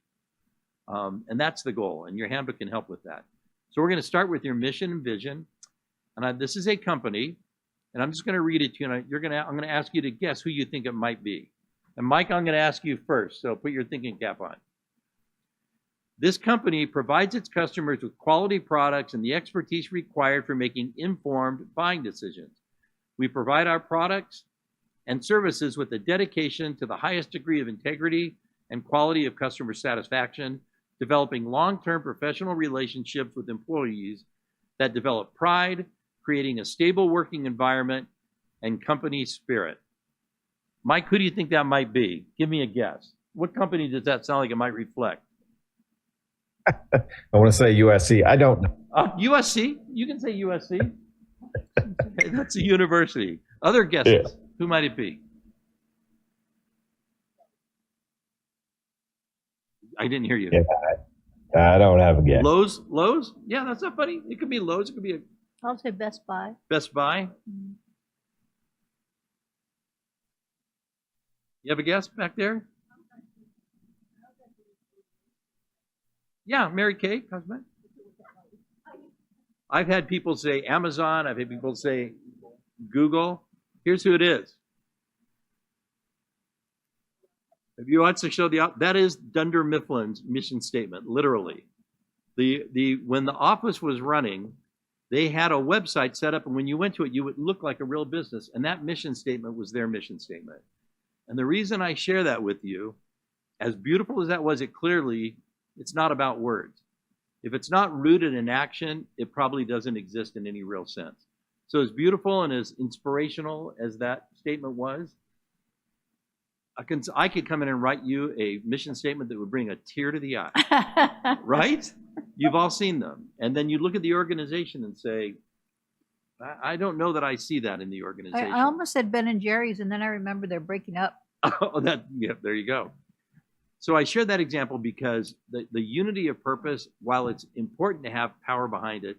And that's the goal, and your handbook can help with that. So we're going to start with your mission and vision. And this is a company, and I'm just going to read it to you, and I'm going to ask you to guess who you think it might be. And Mike, I'm going to ask you first, so put your thinking cap on. This company provides its customers with quality products and the expertise required for making informed buying decisions. We provide our products and services with a dedication to the highest degree of integrity and quality of customer satisfaction, developing long-term professional relationships with employees that develop pride, creating a stable working environment and company spirit. Mike, who do you think that might be? Give me a guess. What company does that sound like it might reflect? I want to say USC. I don't know. USC? You can say USC. Okay, that's a university. Other guesses? Yeah. Who might it be? I didn't hear you. Yeah. I don't have a guess. Lowe's? Lowe's? Yeah, that's not funny. It could be Lowe's. It could be a I'll say Best Buy. Best Buy. You have a guess back there? Yeah, Mary Kay Cosmetics. I've had people say Amazon. I've had people say Google. Here's who it is. If you want to show that is Dunder Mifflin's mission statement, literally. When the office was running, they had a website set up, and when you went to it, you would look like a real business, and that mission statement was their mission statement. And the reason I share that with you, as beautiful as that was, it's not about words. If it's not rooted in action, it probably doesn't exist in any real sense. So as beautiful and as inspirational as that statement was, I could come in and write you a mission statement that would bring a tear to the eye, right? You've all seen them. And then you look at the organization and say, I don't know that I see that in the organization. I almost said Ben and Jerry's, and then I remember they're breaking up. Oh, yeah, there you go. So I share that example because the unity of purpose, while it's important to have power behind it,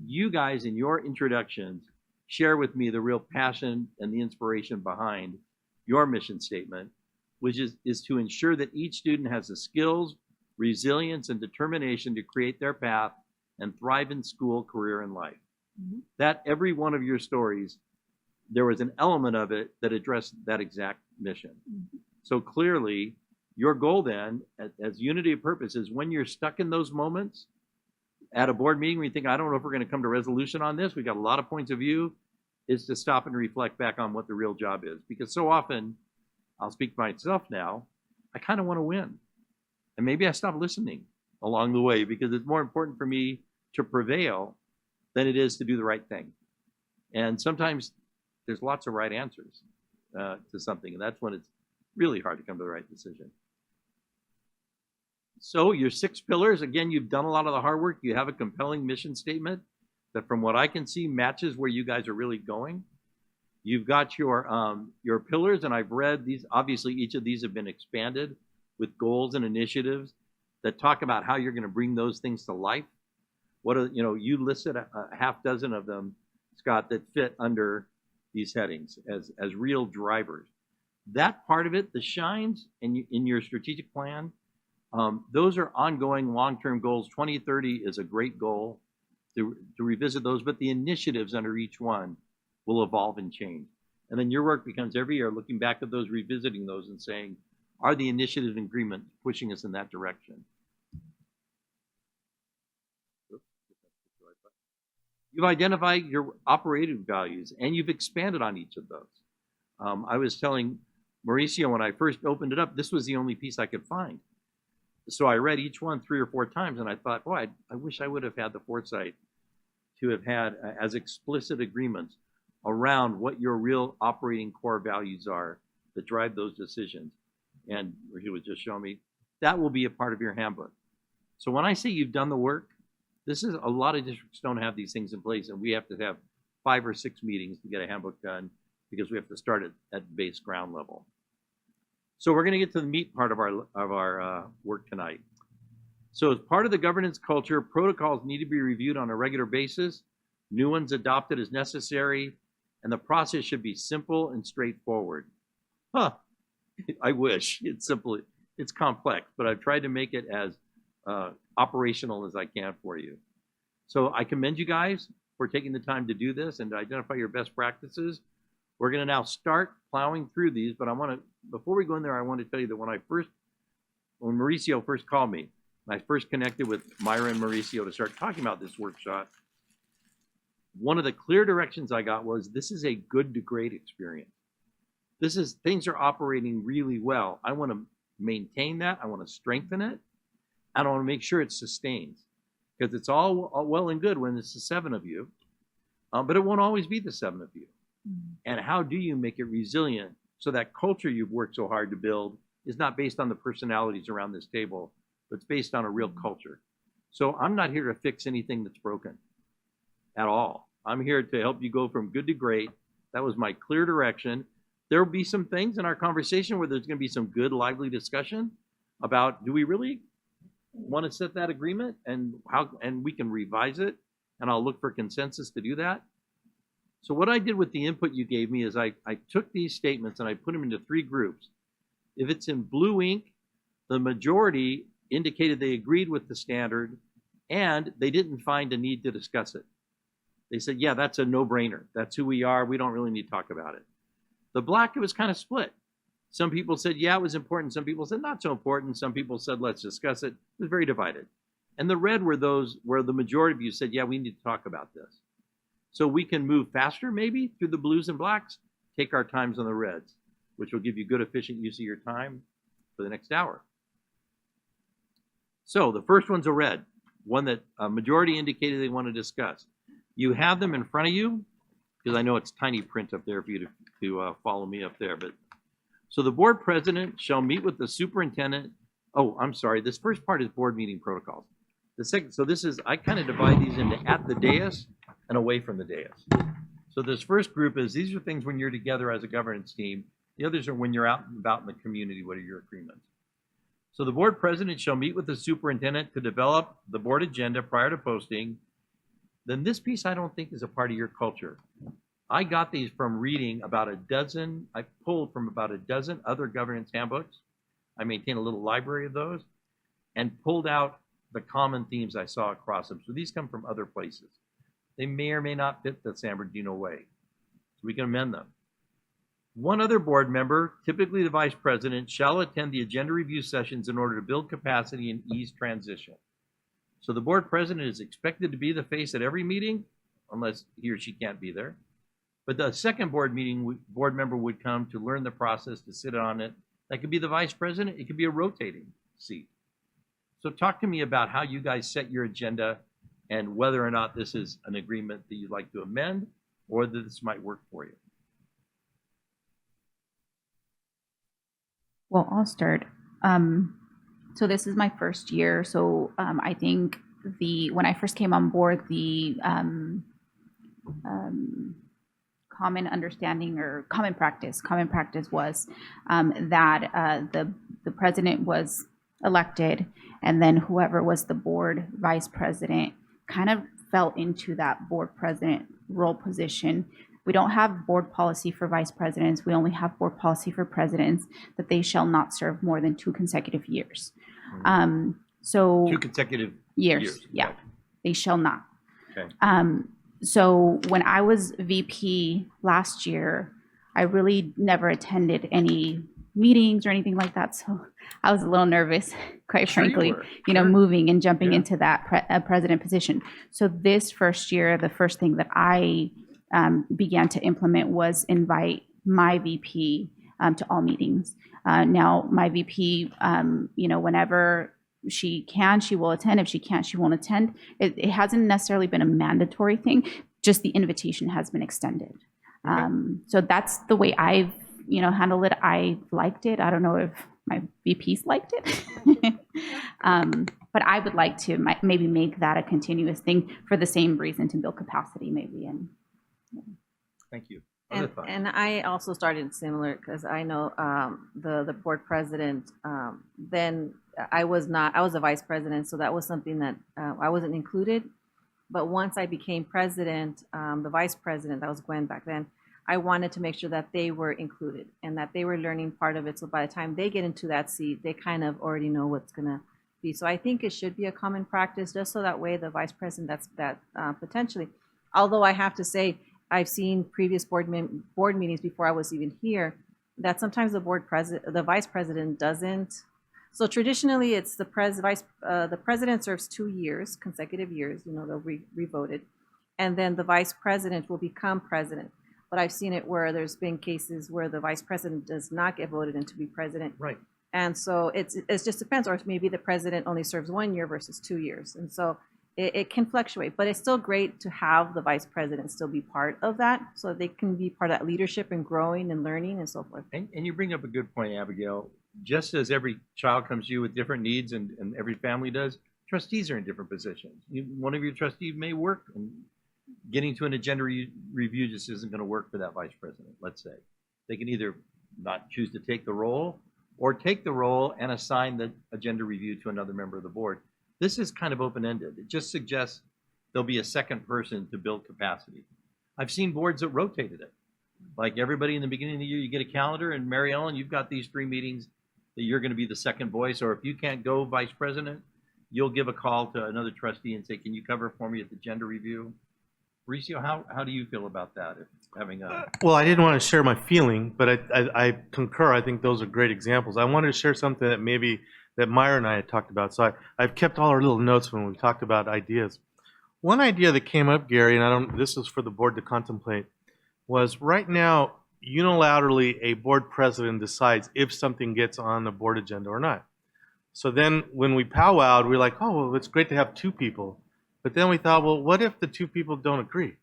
you guys in your introductions share with me the real passion and the inspiration behind your mission statement, which is to ensure that each student has the skills, resilience, and determination to create their path and thrive in school, career, and life. Mm-hmm. That every one of your stories, there was an element of it that addressed that exact mission. Mm-hmm. So clearly, your goal then, as unity of purpose, is when you're stuck in those moments at a board meeting where you think, I don't know if we're going to come to resolution on this, we got a lot of points of view, is to stop and reflect back on what the real job is. Because so often, I'll speak for myself now, I kind of want to win. And maybe I stop listening along the way because it's more important for me to prevail than it is to do the right thing. And sometimes there's lots of right answers to something, and that's when it's really hard to come to the right decision. So your 6 pillars, again, you've done a lot of the hard work. You have a compelling mission statement that from what I can see matches where you guys are really going. You've got your pillars, and I've read these. Obviously, each of these have been expanded with goals and initiatives that talk about how you're going to bring those things to life. You listed a half dozen of them, Scott, that fit under these headings as real drivers. That part of it, the shines in your strategic plan, those are ongoing long-term goals. 2030 is a great goal to revisit those, but the initiatives under each one will evolve and change. And then your work becomes every year looking back at those, revisiting those and saying, are the initiatives and agreements pushing us in that direction? You've identified your operating values and you've expanded on each of those. I was telling Mauricio when I first opened it up, this was the only piece I could find. So I read each one 3 or 4 times and I thought, boy, I wish I would have had the foresight to have had as explicit agreements around what your real operating core values are that drive those decisions. And he was just showing me that will be a part of your handbook. So when I say you've done the work, this is a lot of districts don't have these things in place, and we have to have 5 or 6 meetings to get a handbook done because we have to start at base ground level. So we're going to get to the meat part of our work tonight. So as part of the governance culture, protocols need to be reviewed on a regular basis, new ones adopted as necessary, and the process should be simple and straightforward. I wish it's simple. It's complex, but I've tried to make it as operational as I can for you. So I commend you guys for taking the time to do this and to identify your best practices. We're going to now start plowing through these, but before we go in there, I want to tell you that when Mauricio first called me, and I first connected with Myra and Mauricio to start talking about this workshop, one of the clear directions I got was this is a good to great experience. Things are operating really well. I want to maintain that. I want to strengthen it. I want to make sure it sustains, because it's all well and good when it's the 7 of you, but it won't always be the 7 of you. Mm-hmm. And how do you make it resilient so that culture you've worked so hard to build is not based on the personalities around this table, but it's based on a real culture. So I'm not here to fix anything that's broken at all. I'm here to help you go from good to great. That was my clear direction. There will be some things in our conversation where there's going to be some good, lively discussion, about, do we really want to set that agreement, and how, and we can revise it, and I'll look for consensus to do that. So what I did with the input you gave me is I took these statements and I put them into 3 groups. If it's in blue ink, the majority indicated they agreed with the standard and they didn't find a need to discuss it. They said, yeah, that's a no-brainer. That's who we are. We don't really need to talk about it. The black, it was kind of split. Some people said, yeah, it was important. Some people said, not so important. Some people said, let's discuss it. It was very divided. And the red were those where the majority of you said, yeah, we need to talk about this. So we can move faster maybe through the blues and blacks, take our times on the reds, which will give you good, efficient use of your time for the next hour. So the first one's a red, one that a majority indicated they want to discuss. You have them in front of you, because I know it's tiny print up there for you to follow me up there. But so the board president shall meet with the superintendent. Oh, I'm sorry. This first part is board meeting protocols. The second, so this is, I kind of divide these into at the dais and away from the dais. So this first group is, these are things when you're together as a governance team. The others are when you're out and about in the community. What are your agreements? So the board president shall meet with the superintendent to develop the board agenda prior to posting. Then this piece I don't think is a part of your culture. I got these from reading about a dozen, I pulled from about a dozen other governance handbooks. I maintain a little library of those and pulled out the common themes I saw across them. So these come from other places. They may or may not fit the San Bernardino way. So we can amend them. One other board member, typically the vice president, shall attend the agenda review sessions in order to build capacity and ease transition. So the board president is expected to be the face at every meeting, unless he or she can't be there. But the second board meeting, board member would come to learn the process, to sit on it. That could be the vice president. It could be a rotating seat. So talk to me about how you guys set your agenda and whether or not this is an agreement that you'd like to amend or that this might work for you. Well, I'll start. So this is my first year. So I think when I first came on board, the common understanding or common practice was that the president was elected, and then whoever was the board vice president kind of fell into that board president role position. We don't have board policy for vice presidents. We only have board policy for presidents, that they shall not serve more than 2 consecutive years. So 2 consecutive years. Yeah, Okay. they shall not. Okay. So when I was VP last year, I really never attended any meetings or anything like that. So I was a little nervous, quite Sure you frankly, were. you know, Sure. moving and jumping Yeah. into that president position. So this first year, the first thing that I began to implement was invite my VP to all meetings. Now, my VP, you know, whenever she can, she will attend. If she can't, she won't attend. It hasn't necessarily been a mandatory thing, just the invitation has been extended. So that's the way I've, you know, handled it. I liked it. I don't know if my VPs liked it. But I would like to maybe make that a continuous thing for the same reason, to build capacity maybe. And Thank you. Other thoughts? And I also started similar, because I know the board president, then I was a vice president, so that was something that I wasn't included. But once I became president, the vice president, that was Gwen back then, I wanted to make sure that they were included and that they were learning part of it. So by the time they get into that seat, they kind of already know what's going to be. So I think it should be a common practice, just so that way the vice president, potentially, although I have to say, I've seen previous board meetings before I was even here, that sometimes the vice president doesn't. So traditionally, it's the president serves 2 years, consecutive years. You know, they'll re-voted, and then the vice president will become president. But I've seen it where there's been cases where the vice president does not get voted in to be president. Right. And so it just depends, or maybe the president only serves 1 year versus 2 years, and so it can fluctuate. But it's still great to have the vice president still be part of that, so they can be part of that leadership and growing and learning and so forth. And you bring up a good point, Abigail. Just as every child comes to you with different needs, and every family does, trustees are in different positions. One of your trustees may work, and getting to an agenda review just isn't going to work for that vice president, let's say. They can either not choose to take the role, or take the role and assign the agenda review to another member of the board. This is kind of open-ended. It just suggests there'll be a second person to build capacity. I've seen boards that rotated it. Like everybody in the beginning of the year, you get a calendar, and Mary Ellen, you've got these 3 meetings that you're going to be the second voice, or if you can't go vice president, you'll give a call to another trustee and say, can you cover for me at the agenda review? Mauricio, how do you feel about that? If having a Well, I didn't want to share my feeling, but I concur. I think those are great examples. I wanted to share something that maybe that Meyer and I had talked about. So I've kept all our little notes when we talked about ideas. One idea that came up, Gary, and this is for the board to contemplate, was right now, unilaterally, a board president decides if something gets on the board agenda or not. So then when we powwowed, we're like, oh, well, it's great to have 2 people. But then we thought, well, what if the 2 people don't agree?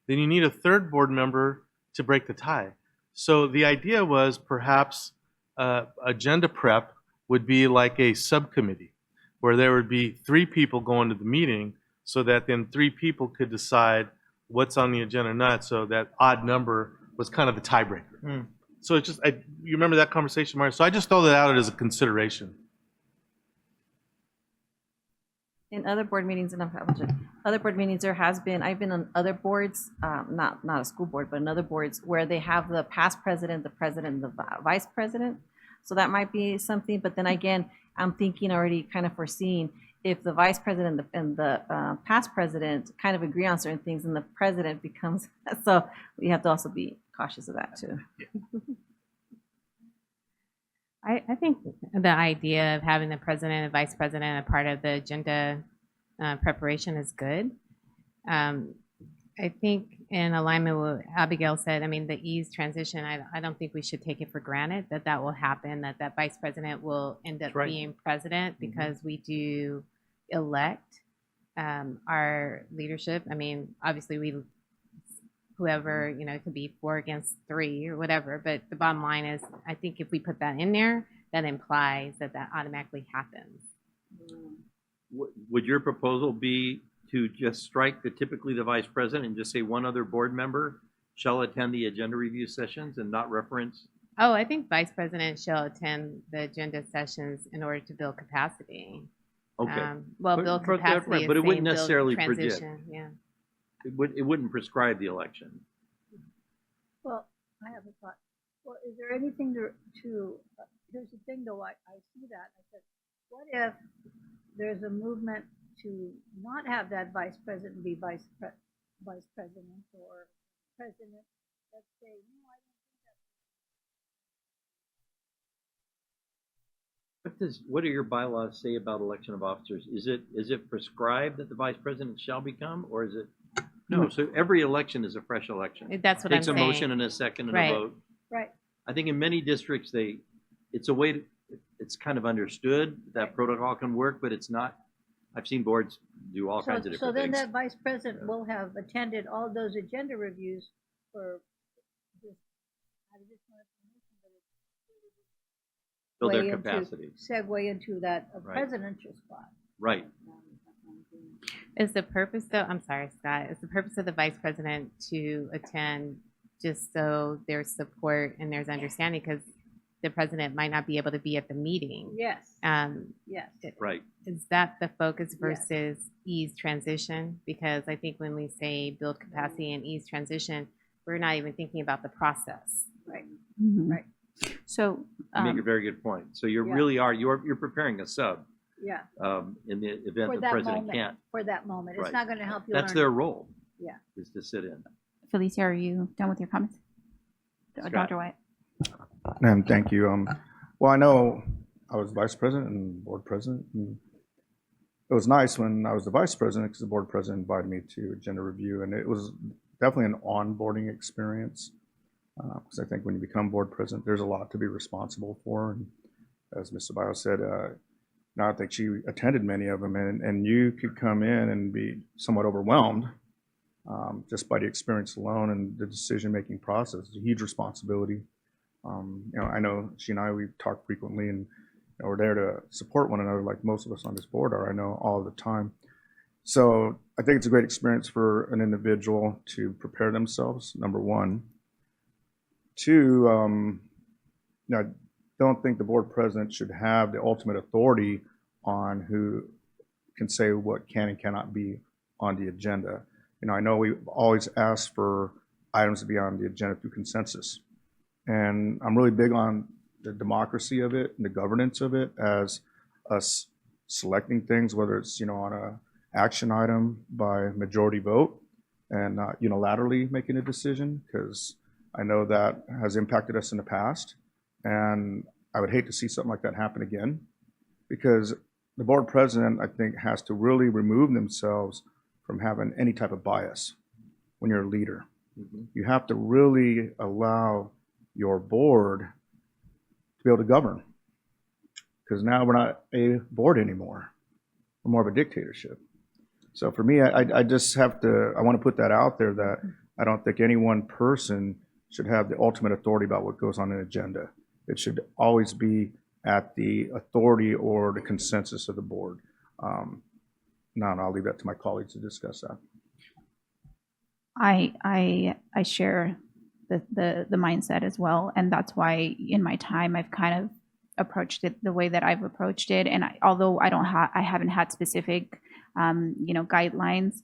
Then you need a 3rd board member to break the tie. So the idea was perhaps agenda prep would be like a subcommittee where there would be 3 people going to the meeting so that then 3 people could decide what's on the agenda or not. So that odd number was kind of the tiebreaker. So it's just, you remember that conversation, Mario? So I just throw that out as a consideration. In other board meetings, and other board meetings, there has been, I've been on other boards, not a school board, but in other boards where they have the past president, the president, and the vice president. So that might be something, but then again, I'm thinking already kind of foreseeing if the vice president and the past president kind of agree on certain things and the president becomes, so we have to also be cautious of that too. I think the idea of having the president and vice president a part of the agenda preparation is good. I think in alignment with what Abigail said, I mean, the ease transition, I don't think we should take it for granted that that will happen, that vice president will end up right. being president because we do elect our leadership. I mean, obviously whoever, it could be 4 against 3 or whatever, but the bottom line is, I think if we put that in there, that implies that automatically happens. Would your proposal be to just strike typically the vice president and just say one other board member shall attend the agenda review sessions and not reference? Oh, I think vice president shall attend the agenda sessions in order to build capacity. Okay. Build capacity, right, but it wouldn't build necessarily transition. Yeah. It wouldn't prescribe the election. Well, I have a thought. Well, is there anything here's the thing though, I see that. I said, what if there's a movement to not have that vice president be vice president or president, let's say, no, I don't think that's. What do your bylaws say about election of officers? Is it prescribed that the vice president shall become, or is it? No, so every election is a fresh election. That's what I'm Takes saying. a motion and a second and Right. a vote. Right. I think in many districts, it's a way it's kind of understood that protocol can work, but it's not. I've seen boards do all kinds of different So then things. that vice president will have attended all those agenda reviews for this, I just want to Build their way into- capacity. segue into that Right. presidential spot. Right. Is the purpose though, I'm sorry, Scott, is the purpose of the vice president to attend just so there's support and there's understanding, because the president might not be able to be at the meeting? Yes, Um, yes. Right. Is that the focus Yes. versus ease transition? Because I think when we say build capacity and ease transition, we're not even thinking about the process. Right. Mhm. Right. So, You make a very good point. So you Yeah. really are you're preparing a sub Yeah, in the event for the that president moment, can't. for that moment. It's Right. not gonna help you That's learn. their role. Yeah. Is to sit in. Felicia, are you done with your comments? Scott. Dr. White? And thank you. Well, I know I was vice president and board president, and it was nice when I was the vice president because the board president invited me to agenda review, and it was definitely an onboarding experience. Because I think when you become board president, there's a lot to be responsible for. And as Ms. Ceballos said, now I think she attended many of them, and you could come in and be somewhat overwhelmed just by the experience alone and the decision-making process. It's a huge responsibility. I know she and I, we talk frequently, and we're there to support one another like most of us on this board are, I know, all the time. So I think it's a great experience for an individual to prepare themselves, number one. Two, the don't think the board president should have the ultimate authority on who can say what can and cannot be on the agenda. You know, I know we always ask for items to be on the agenda through consensus. And I'm really big on the democracy of it and the governance of it as us selecting things, whether it's, you know, on a action item by majority vote and not unilaterally making a decision, because I know that has impacted us in the past. And I would hate to see something like that happen again, because the board president, I think, has to really remove themselves from having any type of bias when you're a leader. You have to really allow your board to be able to govern, because now we're not a board anymore. We're more of a dictatorship. So for me, I just have to, I want to put that out there that I don't think any one person should have the ultimate authority about what goes on an agenda. It should always be at the authority or the consensus of the board. Now, and I'll leave that to my colleagues to discuss that. I share the mindset as well, and that's why in my time I've kind of approached it the way that I've approached it. And although I haven't had specific guidelines,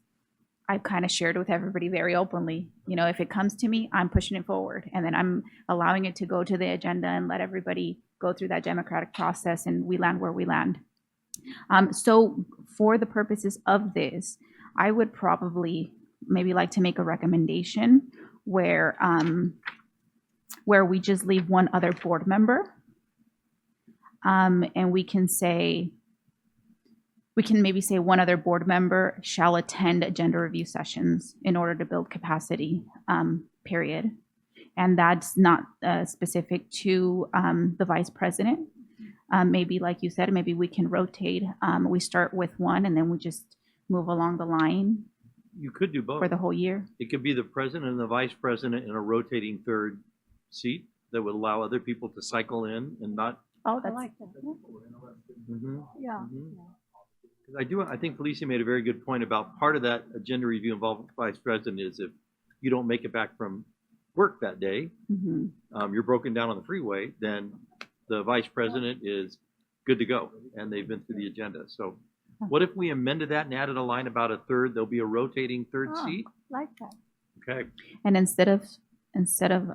I've kind of shared with everybody very openly. You know, if it comes to me, I'm pushing it forward, and then I'm allowing it to go to the agenda and let everybody go through that democratic process, and we land where we land. So for the purposes of this, I would probably maybe like to make a recommendation where we just leave one other board member, and we can maybe say one other board member shall attend agenda review sessions in order to build capacity, period. And that's not specific to the vice president. Maybe, like you said, maybe we can rotate. We start with one and then we just move along the line You could do both. for the whole year. It could be the president and the vice president in a rotating third seat that would allow other people to cycle in and not. Oh, that's Mhm. Yeah. Mhm. 'Cause I think Felicia made a very good point about part of that agenda review involving vice president is if you don't make it back from work that day, Mhm. you're broken down on the freeway, then the vice president is good to go, and they've been through the agenda. So what if we amended that and added a line about a third, there'll be a rotating third Oh. seat? Like that. Okay, And instead of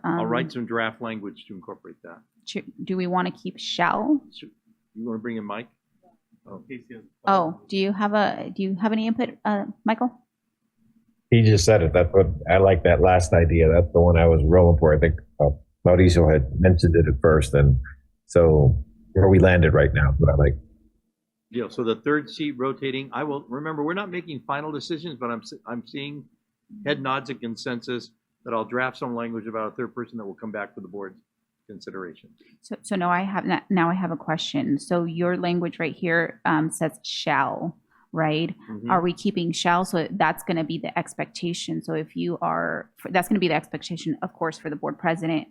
I'll write some draft language to incorporate that. do we want to keep shall? You want to bring in Mike? Oh, do you have any input, Michael? He just said it. That's what I like. That last idea. That's the one I was rolling for. I think Mauricio had mentioned it at first, and so where we landed right now. But I like. Yeah, so the third seat rotating, I will, remember, we're not making final decisions, but I'm seeing head nods and consensus that I'll draft some language about a third person that will come back to the board's consideration. So now I have a question. So your language right here says shall, right? Mhm. Are we keeping shall? So that's going to be the expectation. So if you are, that's going to be the expectation, of course, for the board president,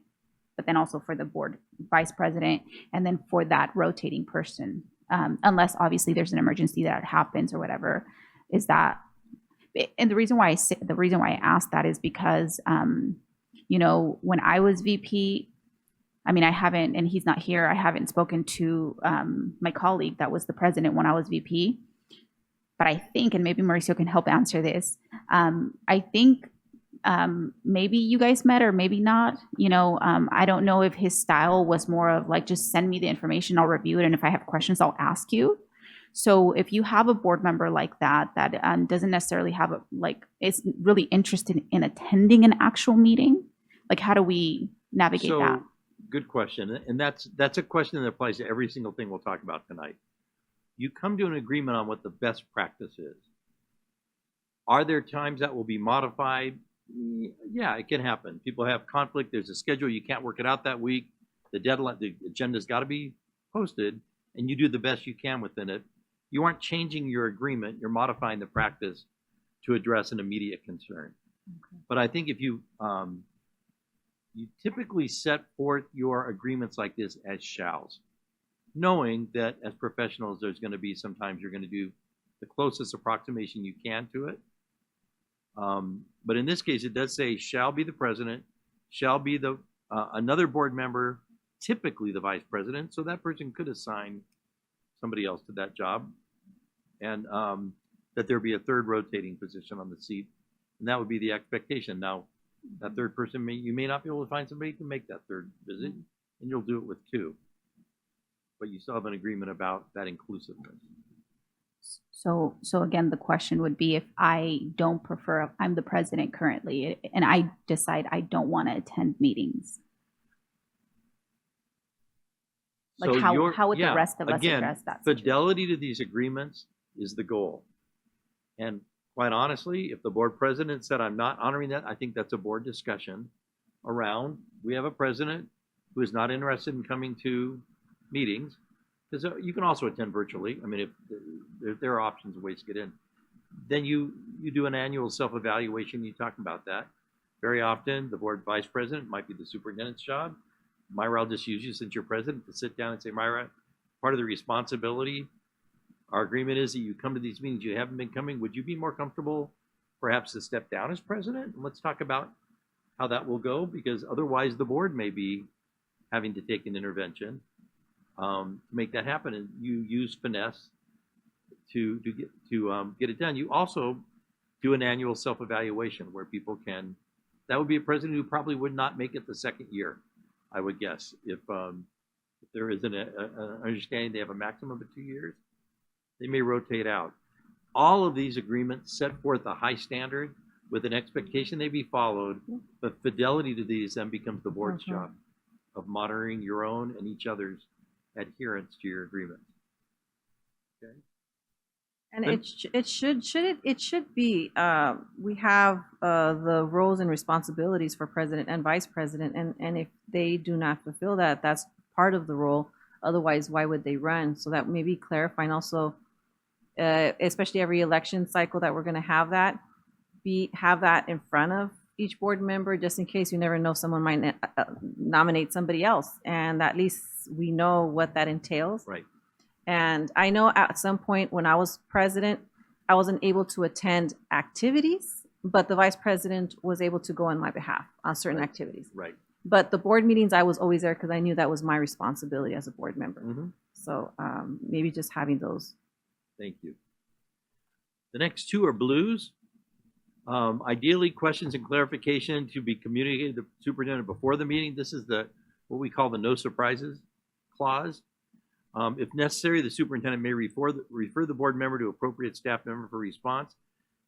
but then also for the board vice president, and then for that rotating person, unless obviously there's an emergency that happens or whatever. Is that? And the reason why I asked that is because, when I was VP, I mean, I haven't, and he's not here, I haven't spoken to my colleague that was the president when I was VP. But I think, and maybe Mauricio can help answer this, I think maybe you guys met or maybe not. I don't know if his style was more of like, just send me the information, I'll review it, and if I have questions, I'll ask you. So if you have a board member like that doesn't necessarily have is really interested in attending an actual meeting, like how do we navigate that? Good question, and that's a question that applies to every single thing we'll talk about tonight. You come to an agreement on what the best practice is. Are there times that will be modified? Yeah, it can happen. People have conflict. There's a schedule. You can't work it out that week. The deadline, the agenda's got to be posted, and you do the best you can within it. You aren't changing your agreement. You're modifying the practice to address an immediate concern. Okay. But I think if you typically set forth your agreements like this as shalls, knowing that as professionals, there's going to be sometimes you're going to do the closest approximation you can to it. But in this case, it does say shall be the president, shall be the another board member typically the vice president, so that person could assign somebody else to that job. And that there be a third rotating position on the seat. And that would be the expectation. Now, that third person, you may not be able to find somebody who can make that third visit, and you'll do it with two. But you still have an agreement about that inclusiveness. So again, the question would be, if I don't prefer, I'm the president currently, and I decide I don't want to attend meetings. Like, So how would the rest of us again, address that situation? fidelity to these agreements is the goal. And quite honestly, if the board president said, I'm not honoring that, I think that's a board discussion around, we have a president who is not interested in coming to meetings, because you can also attend virtually. I mean, if there are options and ways to get in, then you do an annual self-evaluation. You talk about that. Very often, the board vice president might be the superintendent's job. Myra, I'll just use you since you're president to sit down and say, Myra, part of the responsibility, our agreement is that you come to these meetings, you haven't been coming. Would you be more comfortable perhaps to step down as president? And let's talk about how that will go, because otherwise the board may be having to take an intervention to make that happen. And you use finesse to get it done. You also do an annual self-evaluation where people can, that would be a president who probably would not make it the second year, I would guess, if there isn't an understanding they have a maximum of 2 years, they may rotate out. All of these agreements set forth a high standard with an expectation they be followed, but fidelity to these then becomes the board's job of monitoring your own and each other's adherence to your agreements. Okay. And it should be, we have the roles and responsibilities for president and vice president, and if they do not fulfill that, that's part of the role. Otherwise, why would they run? So that may be clarifying also, especially every election cycle that we're going to have that in front of each board member, just in case. You never know, someone might nominate somebody else, and at least we know what that entails. Right. And I know at some point when I was president, I wasn't able to attend activities, but the vice president was able to go on my behalf on certain activities. Right. But the board meetings, I was always there because I knew that was my responsibility as a board member. Mm-hmm. So maybe just having those. Thank you. The next two are blues. Ideally, questions and clarification to be communicated to the superintendent before the meeting. This is what we call the no surprises clause. If necessary, the superintendent may refer the board member to appropriate staff member for response.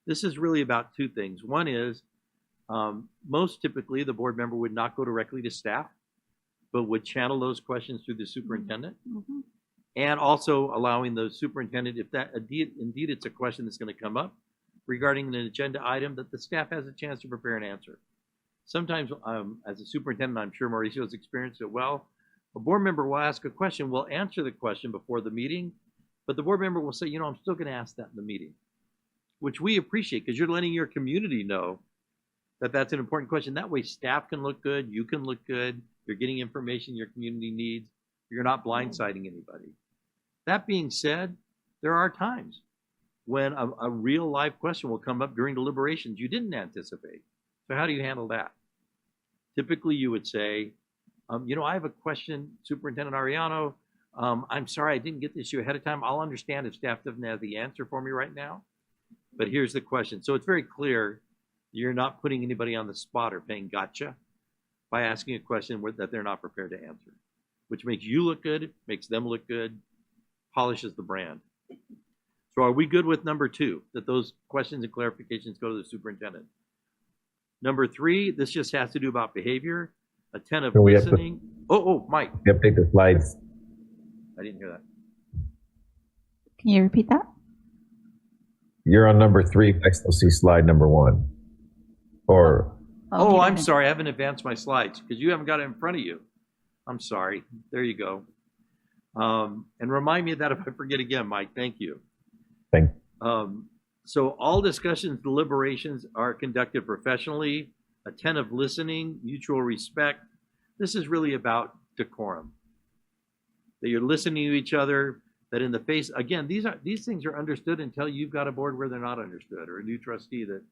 This is really about two things. One is, most typically, the board member would not go directly to staff, but would channel those questions through the superintendent. Mm-hmm. And also allowing the superintendent, if that indeed it's a question that's going to come up regarding an agenda item, that the staff has a chance to prepare an answer. Sometimes, as a superintendent, I'm sure Mauricio's experienced it well, a board member will ask a question, will answer the question before the meeting, but the board member will say, I'm still going to ask that in the meeting, which we appreciate because you're letting your community know that that's an important question. That way staff can look good, you can look good, you're getting information your community needs, you're not blindsiding anybody. That being said, there are times when a real live question will come up during deliberations you didn't anticipate. So how do you handle that? Typically you would say, I have a question, Superintendent Ariano. I'm sorry I didn't get this to you ahead of time. I'll understand if staff doesn't have the answer for me right now, but here's the question. So it's very clear you're not putting anybody on the spot or playing gotcha by asking a question that they're not prepared to answer, which makes you look good, makes them look good, polishes the brand. So are we good with number 2, that those questions and clarifications go to the superintendent? Number 3, this just has to do about behavior, attentive listening. Mike. You update the slides. I didn't hear that. Can you repeat that? You're on number 3. I still see slide number 1. Or Oh, I'm sorry. I haven't advanced my slides because you haven't got it in front of you. I'm sorry. There you go. And remind me of that if I forget again, Mike. Thank you. Thanks. So all discussions, deliberations are conducted professionally, attentive listening, mutual respect. This is really about decorum. That you're listening to each other, that in the face, again, these things are understood until you've got a board where they're not understood, or a new trustee that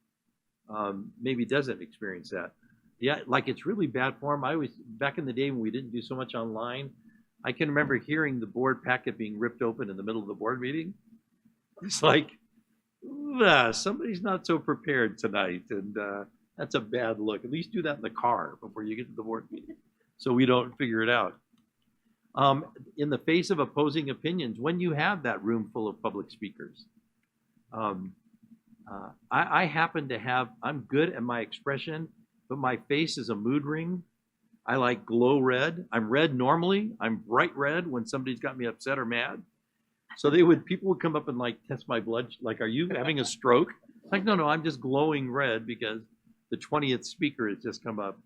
maybe doesn't experience that. Yeah, like it's really bad form. I always, back in the day when we didn't do so much online, I can remember hearing the board packet being ripped open in the middle of the board meeting. It's like, somebody's not so prepared tonight, and that's a bad look. At least do that in the car before you get to the board meeting, so we don't figure it out. In the face of opposing opinions, when you have that room full of public speakers, I happen to have, I'm good at my expression, but my face is a mood ring. I like glow red. I'm red normally. I'm bright red when somebody's got me upset or mad. So people would come up and like test my blood, like, are you having a stroke? Like, no, I'm just glowing red because the 20th speaker has just come up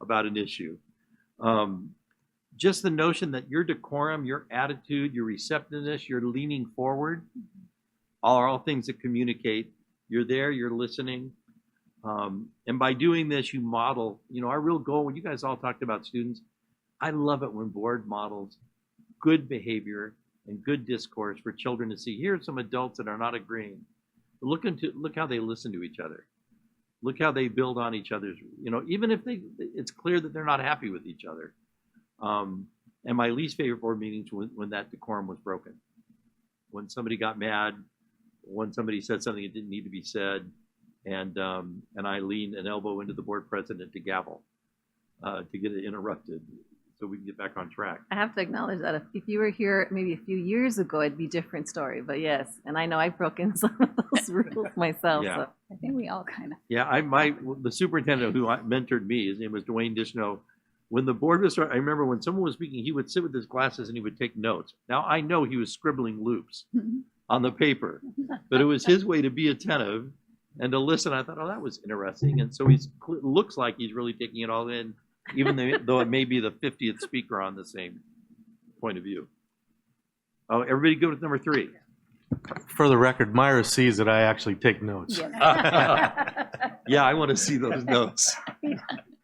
about an issue. Just the notion that your decorum, your attitude, your receptiveness, your leaning forward are all things that communicate. You're there, you're listening. And by doing this, you model, our real goal, when you guys all talked about students, I love it when board models good behavior and good discourse for children to see. Here are some adults that are not agreeing. But look how they listen to each other. Look how they build on each other's, even if it's clear that they're not happy with each other. And my least favorite board meetings when that decorum was broken. When somebody got mad, when somebody said something that didn't need to be said, and I leaned an elbow into the board president to gavel, to get it interrupted so we can get back on track. I have to acknowledge that if you were here maybe a few years ago, it'd be a different story. But yes, and I know I've broken some of those rules myself. Yeah. So. I think we all kind of. Yeah, the superintendent who mentored me, his name was Dwayne Dishno. When the board was, I remember when someone was speaking, he would sit with his glasses and he would take notes. Now I know he was scribbling loops on the paper, but it was his way to be attentive and to listen. I thought, oh, that was interesting. And so looks like he's really taking it all in, even though it may be the 50th speaker on the same point of view. Oh, everybody go with number 3. For the record, Myra sees that I actually take notes. Yeah, I want to see those notes.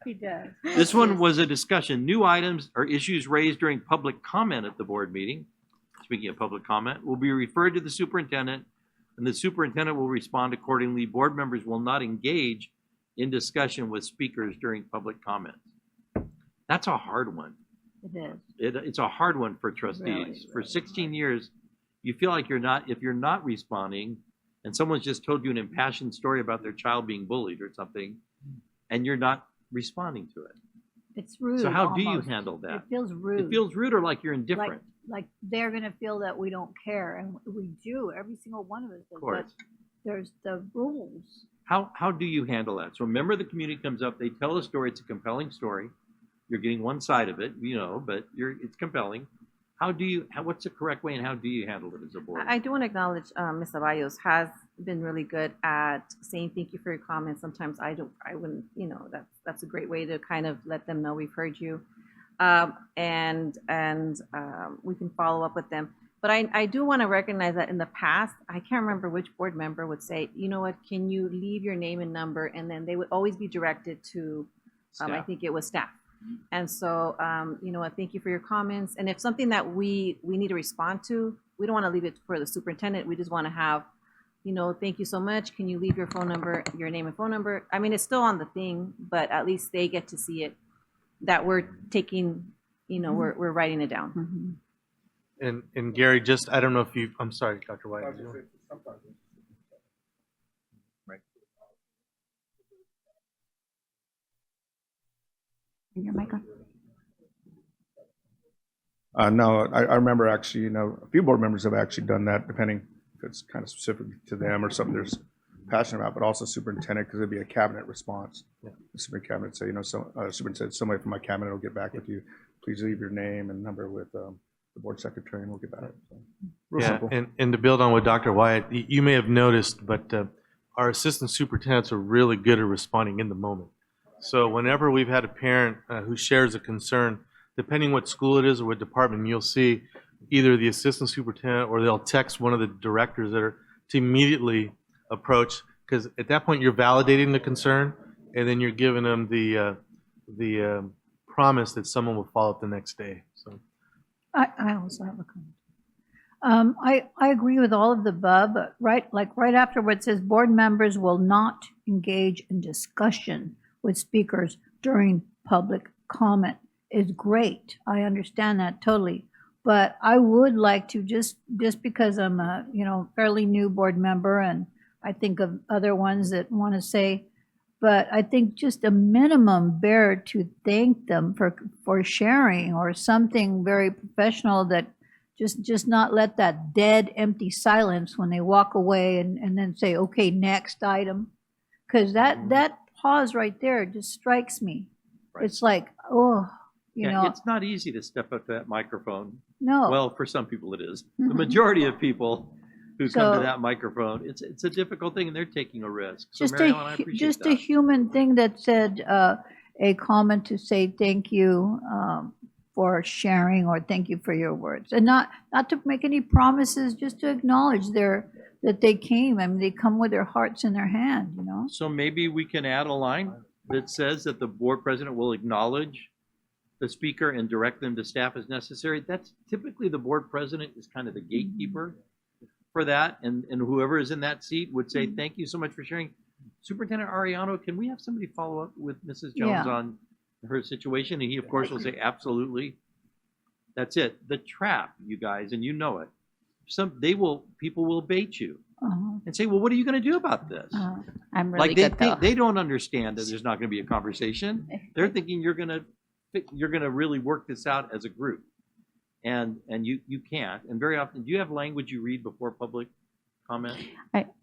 He does. This one was a discussion. New items or issues raised during public comment at the board meeting, speaking of public comment, will be referred to the superintendent, and the superintendent will respond accordingly. Board members will not engage in discussion with speakers during public comments. That's a hard one. It is. It's a hard one for trustees. For 16 years, you feel like if you're not responding, and someone's just told you an impassioned story about their child being bullied or something, and you're not responding to it. It's rude. So how do you almost. handle that? It feels rude. It feels rude or like you're indifferent. Like they're going to feel that we don't care, and we do. Every single one of us does. Of course. But there's the rules. How do you handle that? So a member of the community comes up, they tell a story, it's a compelling story. You're getting one side of it, but it's compelling. What's the correct way, and how do you handle it as a board? I do want to acknowledge Ms. Ceballos has been really good at saying thank you for your comments. Sometimes I wouldn't, that's a great way to kind of let them know we've heard you. And we can follow up with them. But I do want to recognize that in the past, I can't remember which board member would say, you know what, can you leave your name and number? And then they would always be directed to, I Staff. think it was staff. And so, thank you for your comments. And if something that we need to respond to, we don't want to leave it for the superintendent. We just want to have, thank you so much. Can you leave your phone number, your name and phone number? I mean, it's still on the thing, but at least they get to see it, that we're taking, we're writing it down. And Gary, I don't know if I'm sorry, Dr. White. Your mic on. No, I remember actually, a few board members have actually done that, depending if it's kind of specific to them or something they're passionate about, but also superintendent, because it'd be a cabinet response. Yeah. The superintendent say, superintendent, somebody from my cabinet will get back with you. Please leave your name and number with the board secretary, and we'll get back. So, real simple. And to build on what Dr. Wyatt, you may have noticed, but our assistant superintendents are really good at responding in the moment. So whenever we've had a parent who shares a concern, depending what school it is or what department, you'll see either the assistant superintendent or they'll text one of the directors to immediately approach, because at that point you're validating the concern, and then you're giving them the promise that someone will follow up the next day. So I also have a comment. I agree with all of the above, but right after where it says board members will not engage in discussion with speakers during public comment is great. I understand that totally. But I would like to, just because I'm a, fairly new board member, and I think of other ones that want to say, but I think just a minimum bear to thank them for sharing, or something very professional, that just not let that dead, empty silence when they walk away and then say, okay, next item. Because that pause right there just strikes me. Right. It's like, oh, It's not easy to step up to that microphone. no. Well, for some people it is. The Mhm. majority of people who come to So- that microphone, it's a difficult thing, and they're taking a risk. So Just Mary Ellen, I appreciate just that. a human thing that said, a comment to say thank you for sharing, or thank you for your words. And not to make any promises, just to acknowledge that they came. I mean, they come with their hearts in their hand, So maybe we can add a line that says that the board president will acknowledge the speaker and direct them to staff as necessary. That's typically the board president is kind of the gatekeeper for that, and whoever is in that seat would say, thank you so much for sharing. Superintendent Ariano, can we have somebody follow up with Mrs. Jones Yeah. on her situation? And he, of course, will say, absolutely. That's it. The trap, you guys, and you know it. People will bait you Uh-huh. and say, well, what are you going to do about this? I'm really Like good though. they don't understand that there's not going to be a conversation. They're thinking you're going to really work this out as a group, and you can't. And very often, do you have language you read before public comment?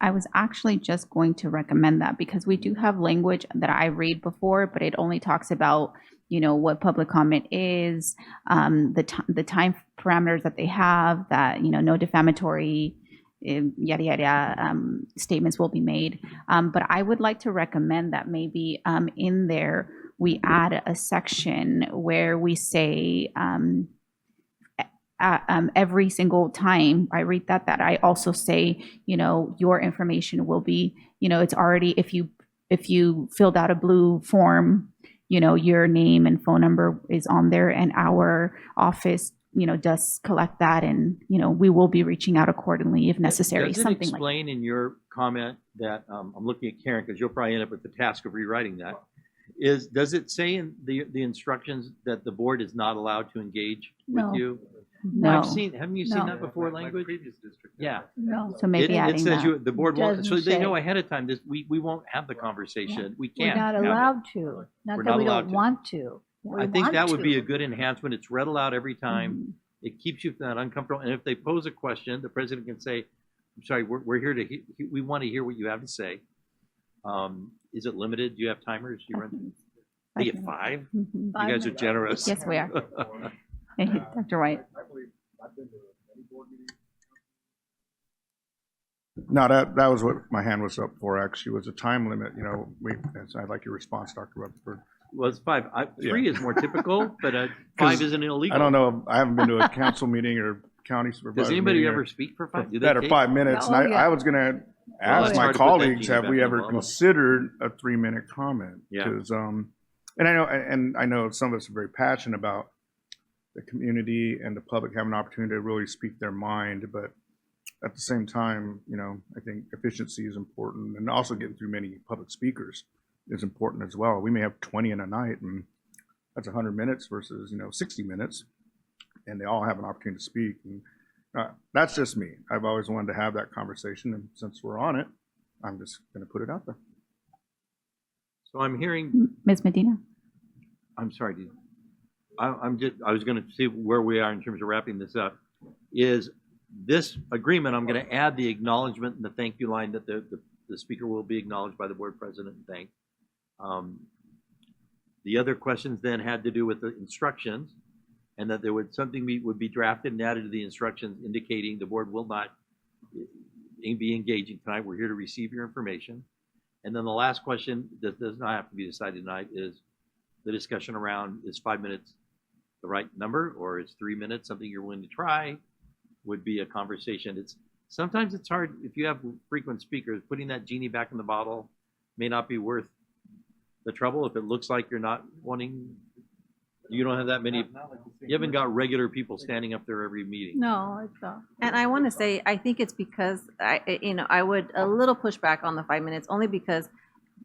I was actually just going to recommend that, because we do have language that I read before, but it only talks about, what public comment is, the time parameters that they have, that, no defamatory, yada, yada, statements will be made. But I would like to recommend that maybe in there, we add a section where we say, every single time I read that I also say, your information will be, it's already, if you filled out a blue form, your name and phone number is on there, and our office, does collect that, and, we will be reaching out accordingly if necessary, Does it something like that. explain in your comment that, I'm looking at Karen, because you'll probably end up with the task of rewriting that. Does it say in the instructions that the board is not allowed to engage with No. you? No, Haven't you seen No. that before, language? Yeah. No, so maybe It adding says that. the board won't, so Doesn't they know say. ahead of time, we won't have the conversation. We we're can't not have it. allowed to. Not We're that not we allowed don't to. want to. We I think want that would be to. a good enhancement. It's read aloud every time. Mhm. It keeps you from that uncomfortable. And if they pose a question, the president can say, I'm sorry, we're here to, we want to hear what you have to say. Is it limited? Do you have timers? Do you run? Do you have 5? Mhm. You guys are generous. Yes, we are. Dr. White. No, that was what my hand was up for, actually, was a time limit, I'd like your response, Dr. Rutherford. Well, it's 5. 3 is more typical, but 5 isn't illegal. I don't know, I haven't been to a council meeting or county supervisor Does anybody meeting ever or- speak for 5? Do they that are take- 5 minutes, and Oh, yeah. I was gonna ask it's my hard to put that colleagues, genie have back we in the ever bottle. considered a 3-minute comment? Yeah. Because, and I know some of us are very passionate about the community and the public having an opportunity to really speak their mind, but at the same time, I think efficiency is important, and also getting through many public speakers is important as well. We may have 20 in a night, and that's 100 minutes versus, 60 minutes, and they all have an opportunity to speak. And that's just me. I've always wanted to have that conversation, and since we're on it, I'm just going to put it out there. So I'm hearing, Ms. Medina? I'm sorry, I was going to see where we are in terms of wrapping this up. Is this agreement, I'm going to add the acknowledgement and the thank you line that the speaker will be acknowledged by the board president and thanked. The other questions then had to do with the instructions, and that there would would be drafted and added to the instructions indicating the board will not be engaging tonight. We're here to receive your information. And then the last question that does not have to be decided tonight is the discussion around, is 5 minutes the right number, or is 3 minutes something you're willing to try? Would be a conversation. Sometimes it's hard if you have frequent speakers. Putting that genie back in the bottle may not be worth the trouble if it looks like you're not wanting. You don't have that many. You haven't got regular people standing up there every meeting. No, it's And I want to say, I think it's because I would a little pushback on the 5 minutes, only because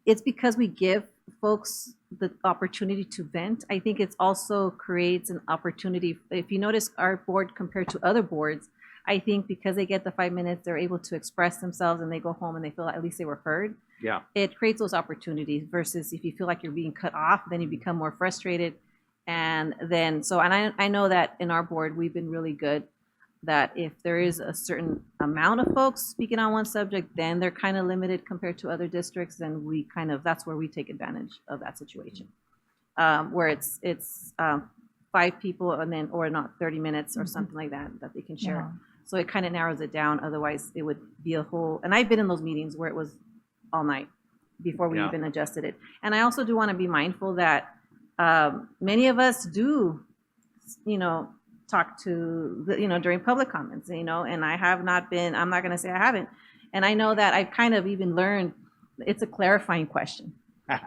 it's because we give folks the opportunity to vent. I think it's also creates an opportunity. If you notice our board compared to other boards, I think because they get the 5 minutes, they're able to express themselves and they go home and they feel at least they were heard. Yeah. It creates those opportunities versus if you feel like you're being cut off, then you become more frustrated. And then, I know that in our board, we've been really good that if there is a certain amount of folks speaking on one subject, then they're kind of limited compared to other districts, and that's where we take advantage of that situation. Where it's 5 people and then, or not 30 minutes or something like that they can share. Yeah. So it kind of narrows it down. Otherwise, it would be a whole, and I've been in those meetings where it was all night before we Yeah. even adjusted it. And I also do want to be mindful that many of us do, talk to, during public comments, and I have not been, I'm not going to say I haven't. And I know that I've kind of even learned it's a clarifying question.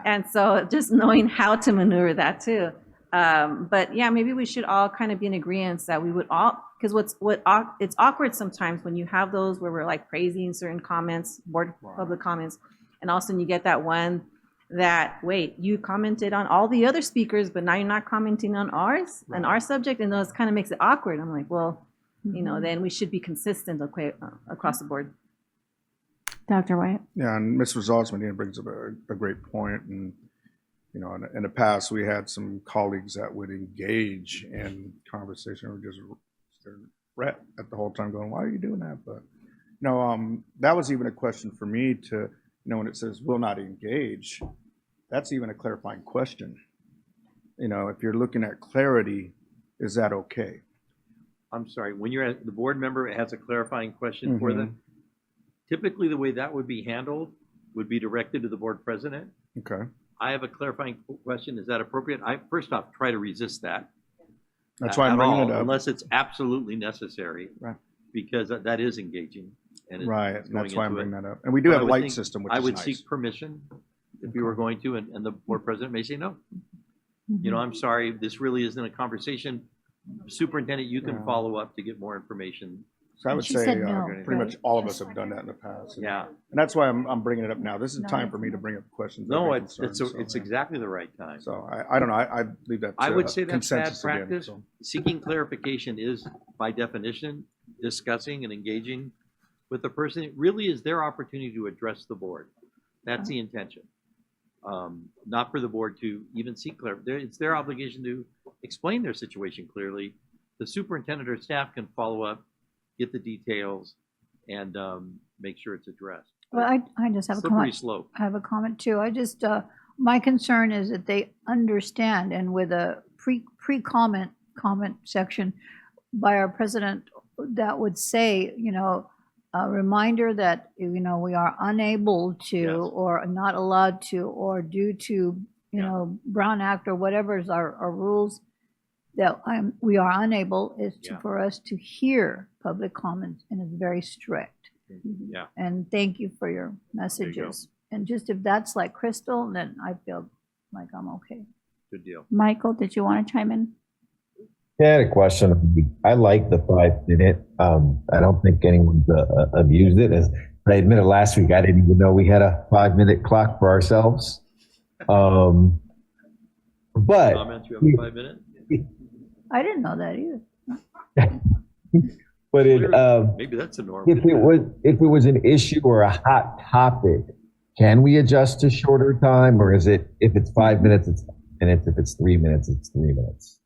And so just knowing how to maneuver that too. But yeah, maybe we should all kind of be in agreement that we would all, because it's awkward sometimes when you have those where we're like praising certain comments, board public comments, and all of a sudden you get that one that, wait, you commented on all the other speakers, but now you're not commenting on ours, on our subject, and those kind of makes it awkward. I'm like, well, then we should be consistent across the board. Dr. Wyatt? Yeah, and Ms. Rosales Medina brings up a great point. And, in the past, we had some colleagues that would engage in conversation or just fret at the whole time going, why are you doing that? But, that was even a question for me to, when it says will not engage, that's even a clarifying question. If you're looking at clarity, is that okay? I'm sorry, when you're at the board member has a clarifying question for them, typically the way that would be handled would be directed to the board president. Okay. I have a clarifying question. Is that appropriate? I first off try to resist that. That's why I'm bringing it up. Unless it's absolutely necessary. Right. Because that is engaging. And Right. it's That's going why I'm into it. bringing that up. And we do But I have a would light think- system, which I is would nice. seek permission if you were going to, and the board president may say no. I'm sorry, this really isn't a conversation. Superintendent, you can Yeah. follow up to get more information. So I would She say said no, pretty much right? all of us have done that in the past. Yeah. And that's why I'm bringing it up now. This is No, time that's for me to not. bring up questions. that No, have it's concerns, so, it's yeah. exactly the right time. So I don't know. I leave that to I would say that's bad consensus again, practice. so. Seeking clarification is, by definition, discussing and engaging with the person. It really is their opportunity to address the board. That's the intention. Not for the board to even seek clarification. It's their obligation to explain their situation clearly. The superintendent or staff can follow up, get the details, and make sure it's addressed. Well, I just have a Slippery comment. slope. I have a comment too. I just, my concern is that they understand, and with a comment section by our president that would say, a reminder that, we are unable to, Yes. or not allowed to, or due to, Brown Act or whatever is our rules, that we are unable Yeah. for us to hear public comments, and it's very strict. Yeah. And thank you for your messages. And just if that's like Crystal, then I feel like I'm okay. Good deal. Michael, did you want to chime in? Yeah, I had a question. I like the 5 minute. I don't think anyone's abused it. As I admitted last week, I didn't even know we had a 5 minute clock for ourselves. But Comments, you have 5 minutes? I didn't know that either. but Maybe that's a norm. if it was an issue or a hot topic, can we adjust to shorter time, or is it if it's 5 minutes, it's 5 minutes? If it's 3 minutes, it's 3 minutes.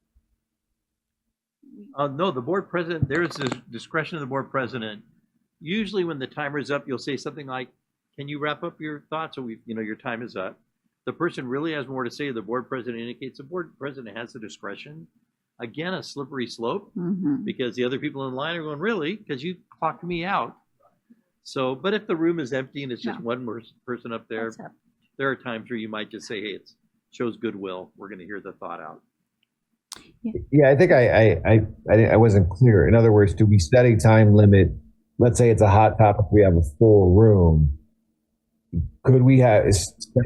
No, the board president, there is a discretion of the board president. Usually when the timer's up, you'll say something like, can you wrap up your thoughts? Or your time is up. The person really has more to say. The board president indicates the board president has the discretion. Again, a slippery slope because the other people in line are going, really? Because you clocked me out. So, but if the room is empty and it's just one person up there, That's up. there are times where you might just say, hey, it shows goodwill. We're going to hear the thought out. Yeah, I think I wasn't clear. In other words, do we set a time limit? Let's say it's a hot topic, we have a full room. Could we have,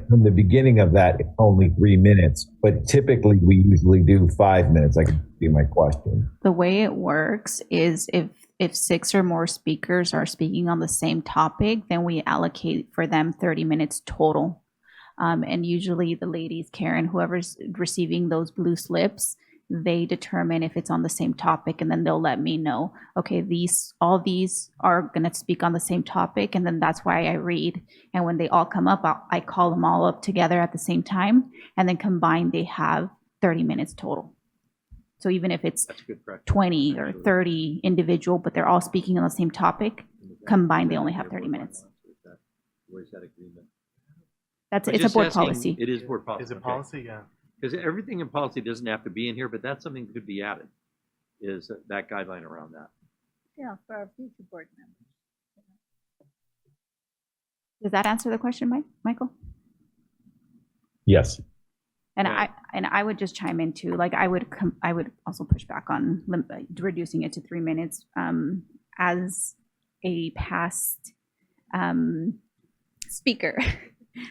from the beginning of that, it's only 3 minutes, but typically we usually do 5 minutes? I could be my question. The way it works is if 6 or more speakers are speaking on the same topic, then we allocate for them 30 minutes total. And usually the ladies, Karen, whoever's receiving those blue slips, they determine if it's on the same topic, and then they'll let me know, okay, all these are going to speak on the same topic, and then that's why I read. And when they all come up, I call them all up together at the same time, and then combined they have 30 minutes total. So even if it's That's good practice. 20 or 30 individual, but they're all speaking on the same topic, combined they only have 30 minutes. Where's that agreement? It's a Just board asking- policy. It is board policy. Is it policy? Yeah. Because everything in policy doesn't have to be in here, but that's something that could be added, is that guideline around that. Yeah, for our future board members. Does that answer the question, Michael? Yes. And Yeah. I would just chime in too. Like I would also push back on reducing it to 3 minutes. As a past speaker,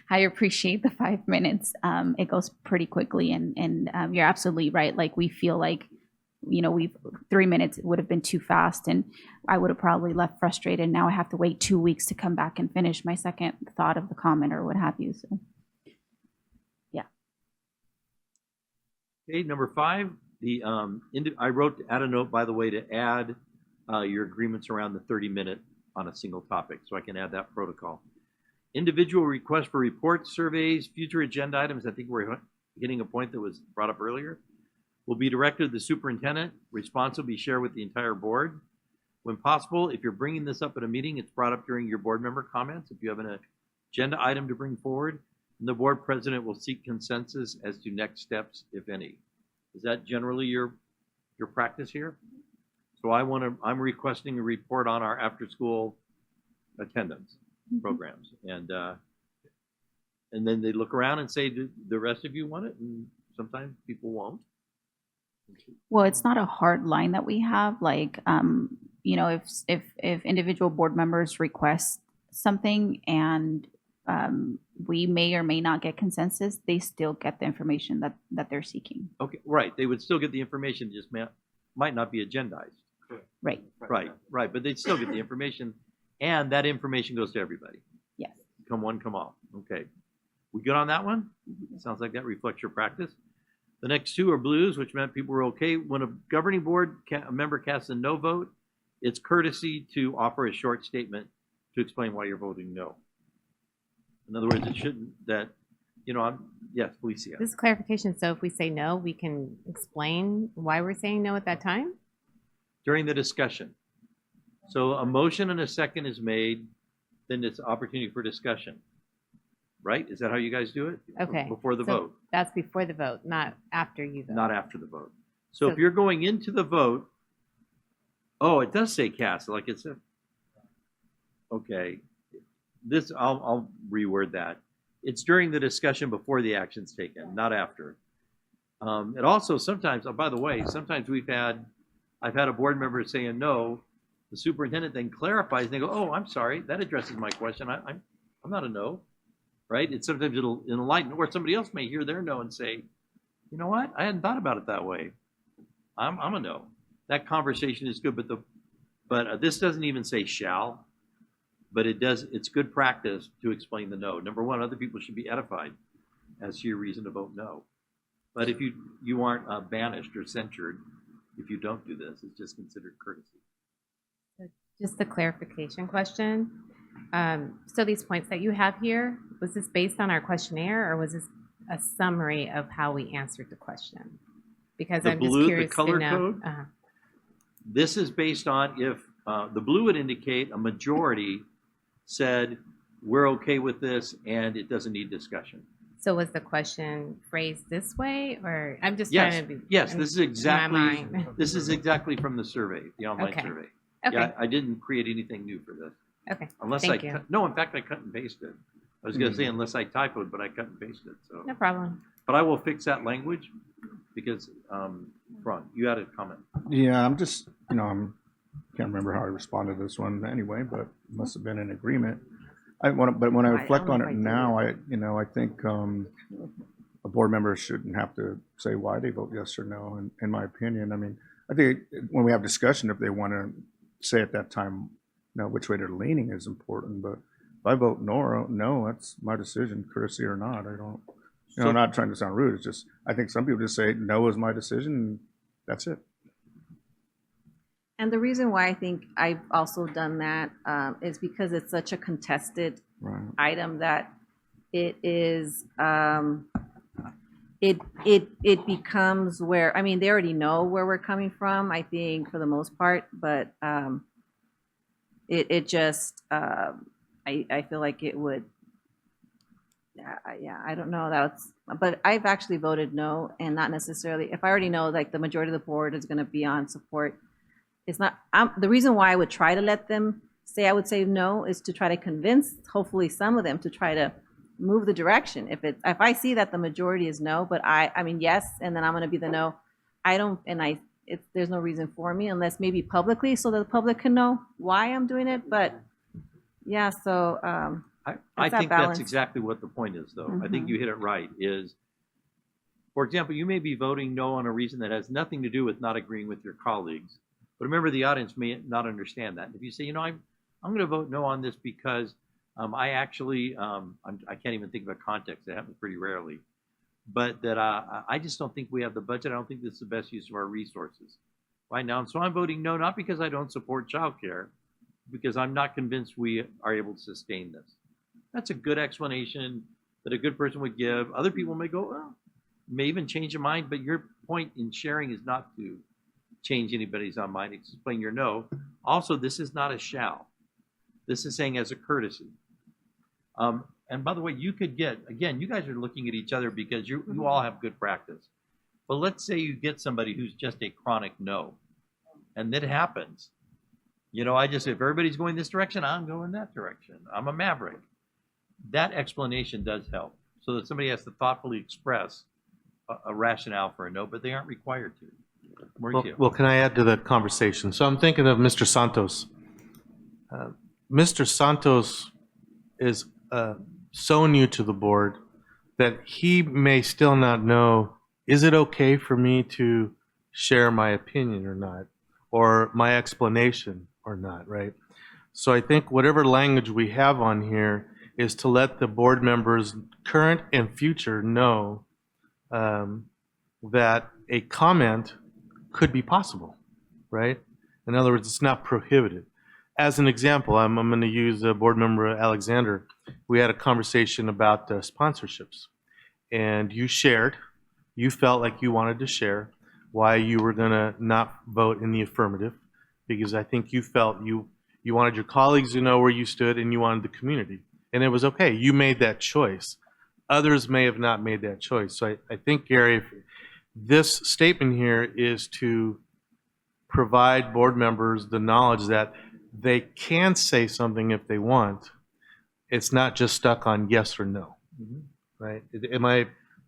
I appreciate the 5 minutes. It goes pretty quickly, and you're absolutely right. Like we feel like, 3 minutes would have been too fast, and I would have probably left frustrated. Now I have to wait 2 weeks to come back and finish my second thought of the comment or what have you. So. Okay, number 5, I wrote, add a note, by the way, to add your agreements around the 30-minute on a single topic, so I can add that protocol. Individual requests for reports, surveys, future agenda items, I think we're hitting a point that was brought up earlier, will be directed to the superintendent. Response will be shared with the entire board. When possible, if you're bringing this up at a meeting, it's brought up during your board member comments. If you have an agenda item to bring forward, and the board president will seek consensus as to next steps, if any. Is that generally your practice here? So I'm requesting a report on our after-school attendance programs, and then they look around and say, do the rest of you want it? And sometimes people won't. Well, it's not a hard line that we have. Like, if individual board members request something and we may or may not get consensus, they still get the information that they're seeking. Okay, right. They would still get the information, just might not be agendized. Right. Right. But they'd still get the information, and that information goes to everybody. Yes. Come one, come all. Okay. We good on that one? Sounds like that reflects your practice. The next 2 are blues, which meant people were okay. When a governing board member casts a no vote, it's courtesy to offer a short statement to explain why you're voting no. In other words, it shouldn't yes, Felicia. This is clarification. So if we say no, we can explain why we're saying no at that time? During the discussion. So a motion and a second is made, then it's opportunity for discussion. Right? Is that how you guys do it? Okay. Before the So vote, That's before the vote, not after you vote. not after the vote. So if So- you're going into the vote, oh, it does say cast, like it's okay. I'll reword that. It's during the discussion before the action's taken, not after. It also sometimes, oh, by the way, sometimes I've had a board member saying no, the superintendent then clarifies and they go, oh, I'm sorry, that addresses my question. I'm not a no, right? It's sometimes it'll enlighten, or somebody else may hear their no and say, you know what? I hadn't thought about it that way. I'm a no. That conversation is good, but this doesn't even say shall, but it's good practice to explain the no. Number one, other people should be edified as to your reason to vote no. But if you aren't banished or censured if you don't do this, it's just considered courtesy. Just a clarification question. So these points that you have here, was this based on our questionnaire or was this a summary of how we answered the question? Because The I'm just blue- the curious to color know. code? This is based on if the blue would indicate a majority said, we're okay with this and it doesn't need discussion. So was the question phrased this way, or I'm just Yes, trying to be. yes, in- this is in my exactly, mind. this is exactly from the survey, the online Okay. survey. Okay, Yeah, I didn't create anything new for this. okay. Unless Thank you. no, in fact, I cut and pasted. I was gonna say unless I typoed, but I cut and pasted, so. No problem. But I will fix that language because, Ron, you had a comment. Yeah, I'm just, can't remember how I responded to this one anyway, but it must have been an agreement. But when I reflect on it now, I think a board member shouldn't have to say why they vote yes or no, in my opinion. I mean, I think when we have discussion, if they want to say at that time, which way they're leaning is important, but If I vote no, that's my decision, courtesy or not. I don't, So- I'm not trying to sound rude. It's just, I think some people just say no is my decision, and that's it. And the reason why I think I've also done that is because it's such a contested Right. item that it is, it becomes where, I mean, they already know where we're coming from, I think, for the most part, but it just, I feel like it would, yeah, I don't know, but I've actually voted no, and not necessarily, if I already know, like, the majority of the board is gonna be on support, it's not, the reason why I would try to let them say I would say no is to try to convince, hopefully, some of them to try to move the direction. If I see that the majority is no, but I mean, yes, and then I'm gonna be the no, there's no reason for me unless maybe publicly so that the public can know why I'm doing it, but yeah, so, I It's that think that's balance. exactly what the point is, though. I think Mhm. you hit it right, is, for example, you may be voting no on a reason that has nothing to do with not agreeing with your colleagues. But remember, the audience may not understand that. If you say, I'm going to vote no on this because I actually, I can't even think of a context. It happens pretty rarely. But that I just don't think we have the budget. I don't think this is the best use of our resources right now. And so I'm voting no, not because I don't support childcare, because I'm not convinced we are able to sustain this. That's a good explanation that a good person would give. Other people may go, well, may even change your mind, but your point in sharing is not to change anybody's on mind. Explain your no. Also, this is not a shall. This is saying as a courtesy. And by the way, you could get, again, you guys are looking at each other because you all have good practice. But let's say you get somebody who's just a chronic no, and that happens. If everybody's going this direction, I'm going that direction. I'm a maverick. That explanation does help, so that somebody has to thoughtfully express a rationale for a no, but they aren't required to. Mauricio. Well, can I add to the conversation? So I'm thinking of Mr. Santos. Mr. Santos is so new to the board that he may still not know, is it okay for me to share my opinion or not, or my explanation or not, right? So I think whatever language we have on here is to let the board members, current and future, know that a comment could be possible, right? In other words, it's not prohibited. As an example, I'm going to use board member Alexander. We had a conversation about sponsorships, and you felt like you wanted to share why you were going to not vote in the affirmative, because I think you felt you wanted your colleagues to know where you stood, and you wanted the community. And it was okay. You made that choice. Others may have not made that choice. So I think, Gary, this statement here is to provide board members the knowledge that they can say something if they want. It's not just stuck on yes or no, right?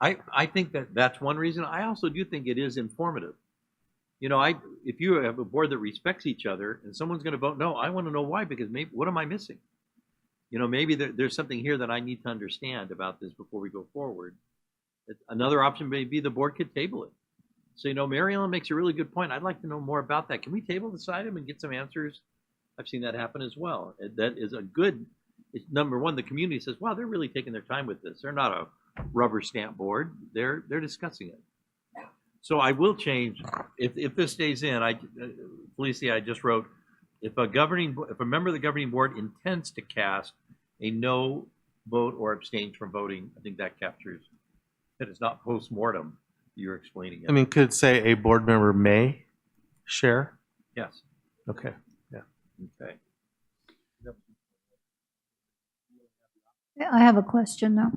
I think that's one reason. I also do think it is informative. If you have a board that respects each other and someone's going to vote no, I want to know why, because maybe, what am I missing? Maybe there's something here that I need to understand about this before we go forward. Another option may be the board could table it. So, Mary Ellen makes a really good point. I'd like to know more about that. Can we table this item and get some answers? I've seen that happen as well. That is a good, number one, the community says, wow, they're really taking their time with this. They're not a rubber stamp board. They're discussing it. So I will change, if this stays in, Felicia, I just wrote, if a member of the governing board intends to cast a no vote or abstains from voting, I think that captures that it's not post-mortem. You're explaining it. I mean, could it say a board member may share? Yes. Okay. Okay. I have a question now.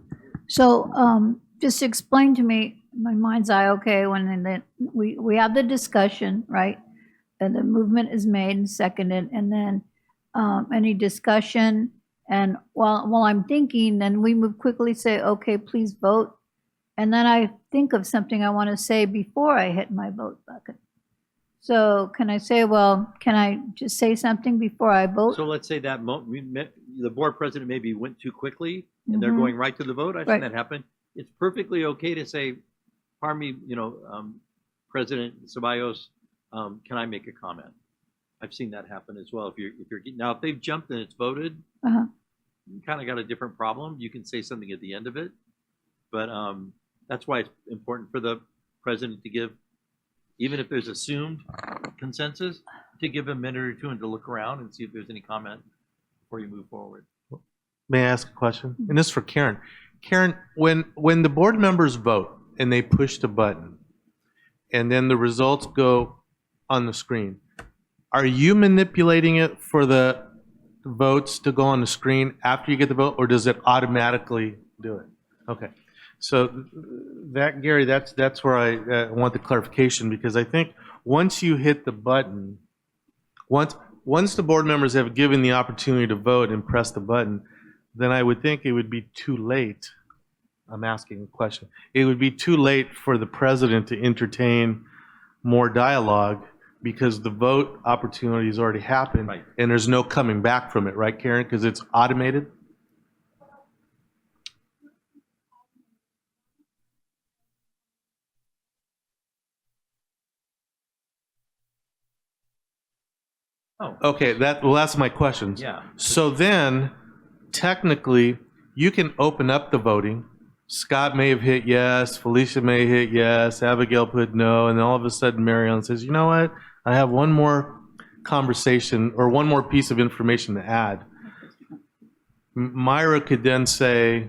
So just explain to me, my mind's eye, okay, when we have the discussion, right? And the movement is made and seconded, and then any discussion, and while I'm thinking, then we move quickly, say, okay, please vote. And then I think of something I want to say before I hit my vote button. So can I say, well, can I just say something before I vote? So let's say that the board president maybe went too quickly and they're Mhm. going right to the vote. I've Right. seen that happen. It's perfectly okay to say, pardon me, President Ceballos, can I make a comment? I've seen that happen as well. If they've jumped and it's voted, Uh-huh. kind of got a different problem. You can say something at the end of it, but that's why it's important for the president to give, even if there's assumed consensus, to give a minute or two and to look around and see if there's any comment before you move forward. May I ask a question? And this is for Karen. Karen, when the board members vote and they push the button, and then the results go on the screen, are you manipulating it for the votes to go on the screen after you get the vote, or does it automatically do it? Okay. So that, Gary, that's where I want the clarification, because I think once you hit the button, once the board members have given the opportunity to vote and press the button, then I would think it would be too late. I'm asking a question. It would be too late for the president to entertain more dialogue because the vote opportunity has already happened, Right. and there's no coming back from it, right, Karen? Because it's automated? Oh, Okay, that's my questions. yeah. So then, technically, you can open up the voting. Scott may have hit yes, Felicia may hit yes, Abigail put no, and then all of a sudden Marion says, you know what? I have one more conversation or one more piece of information to add. Myra could then say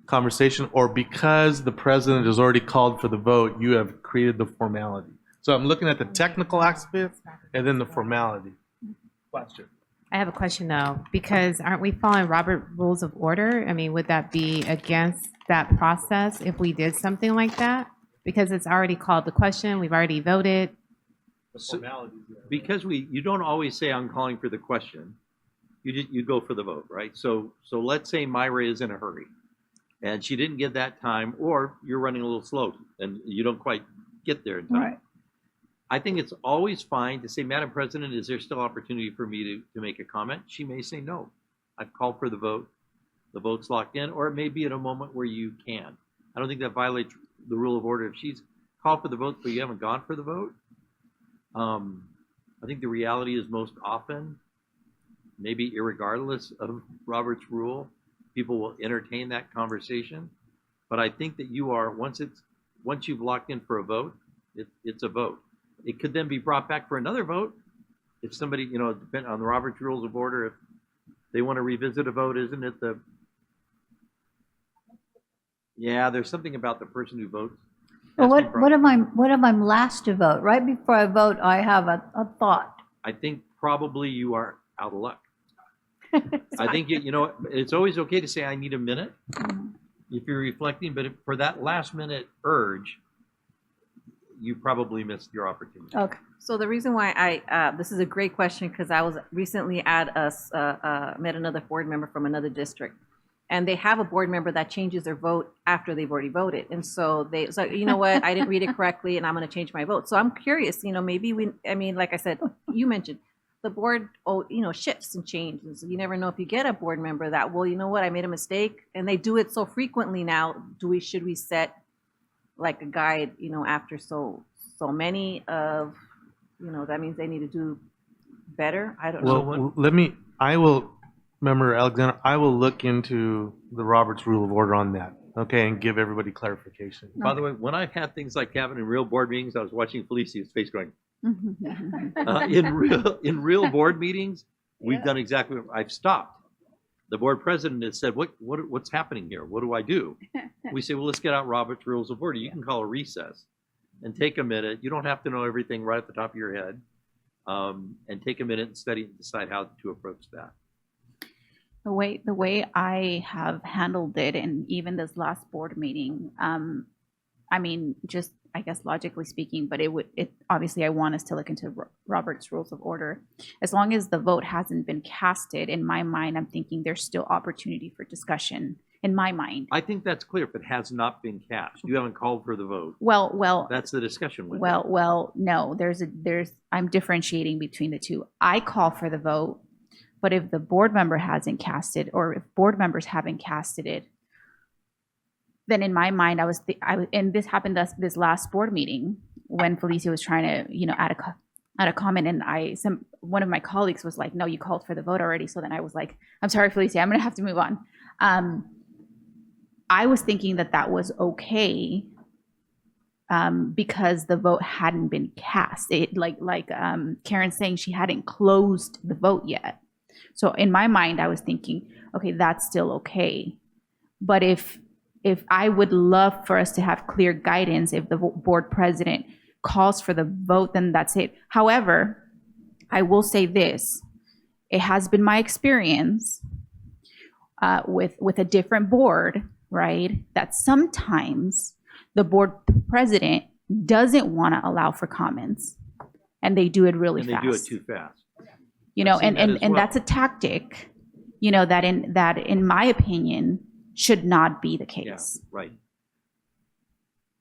conversation, or because the president has already called for the vote, you have created the formality. So I'm looking at the technical aspect and then the formality. Question. I have a question though, because aren't we following Robert Rules of Order? I mean, would that be against that process if we did something like that? Because it's already called the question, we've already voted. Because you don't always say I'm calling for the question. You go for the vote, right? So let's say Myra is in a hurry and she didn't get that time, or you're running a little slow and you don't quite get there in time. Right. I think it's always fine to say, Madam President, is there still opportunity for me to make a comment? She may say no. I've called for the vote. The vote's locked in, or it may be at a moment where you can. I don't think that violates the rule of order. If she's called for the vote, but you haven't gone for the vote, I think the reality is most often, maybe irregardless of Robert's rule, people will entertain that conversation. But I think that you are, once you've locked in for a vote, it's a vote. It could then be brought back for another vote. If somebody, depending on the Robert's Rules of Order, if they want to revisit a vote, isn't it yeah, there's something about the person who votes. Well, has to be what am I last to vote? Right before I vote, I have a thought. I think probably you are out of luck. I think, it's always okay to say, I need a minute if you're reflecting, but for that last minute urge, you probably missed your opportunity. Okay. So the reason why this is a great question, because I was recently met another board member from another district, and they have a board member that changes their vote after they've already voted. And so you know what, I didn't read it correctly and I'm going to change my vote. So I'm curious, maybe like I said, you mentioned the board, shifts and changes. You never know if you get a board member that, well, you know what, I made a mistake, and they do it so frequently now. Should we set like a guide, after so many of, that means they need to do better? I don't know. Well, Member Alexander, I will look into the Robert's Rule of Order on that, okay, and give everybody clarification. By the way, when I've had things like happen in real board meetings, I was watching Felicia's face going, in real board meetings, we've done exactly what I've stopped. The board president has said, what's happening here? What do I do? We say, well, let's get out Robert's Rules of Order. You can call a recess and take a minute. You don't have to know everything right at the top of your head. And take a minute and study and decide how to approach that. The way I have handled it, and even this last board meeting, just I guess logically speaking, but it obviously I want us to look into Robert's Rules of Order. As long as the vote hasn't been casted, in my mind, I'm thinking there's still opportunity for discussion. In my mind. I think that's clear. If it has not been cast, you haven't called for the vote. Well. That's the discussion window. Well. No. I'm differentiating between the two. I call for the vote, but if the board member hasn't casted, or if board members haven't casted it, then in my mind, and this happened to us this last board meeting when Felicia was trying to, add a comment, and one of my colleagues was like, no, you called for the vote already. So then I was like, I'm sorry, Felicia, I'm going to have to move on. I was thinking that that was okay because the vote hadn't been cast. It like Karen's saying, she hadn't closed the vote yet. So in my mind, I was thinking, okay, that's still okay. But if I would love for us to have clear guidance, if the board president calls for the vote, then that's it. However, I will say this, it has been my experience with a different board, right, that sometimes the board president doesn't want to allow for comments, and they do it really And fast. they do it too fast. You know, I've seen that as and well. that's a tactic, you know, that in my opinion should not be the Yeah, case. right.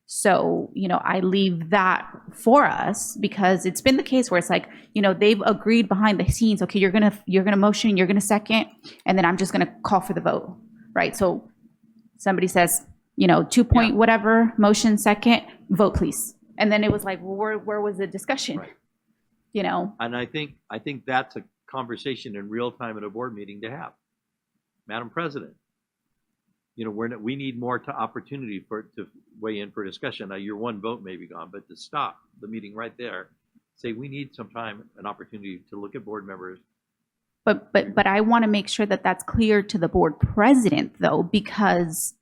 So, you know, I leave that for us because it's been the case where it's like, you know, they've agreed behind the scenes, okay, you're gonna motion, you're gonna second, and then I'm just gonna call for the vote, right? So somebody says, you know, 2 point Yeah. whatever, motion second, vote please. And then it was like, well, where was the discussion? Right. You know, And I think that's a conversation in real time at a board meeting to have. Madam President, you know, we need more opportunity to weigh in for discussion. Now, your one vote may be gone, but to stop the meeting right there, say we need some time, an opportunity to look at board members. but I want to make sure that that's clear to the board president though, because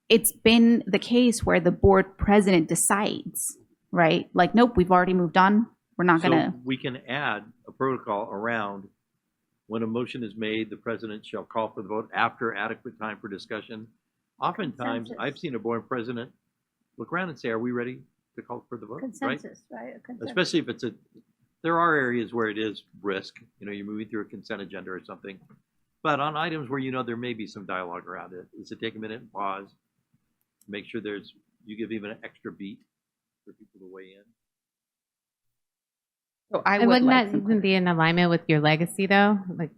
it's been the case where the board president decides, right? Like, nope, we've already moved on. We're not So gonna, we can add a protocol around when a motion is made, the president shall call for the vote after adequate time for discussion. Oftentimes, Consensus. I've seen a board president look around and say, are we ready to call for the vote? Right? Consensus, right? A consensus. Especially if there are areas where it is brisk, you know, you're moving through a consent agenda or something. But on items where you know there may be some dialogue around it, is to take a minute and pause, make sure you give even an extra beat for people to weigh in. so I And would wouldn't like that some even be in alignment with your legacy, though? Like,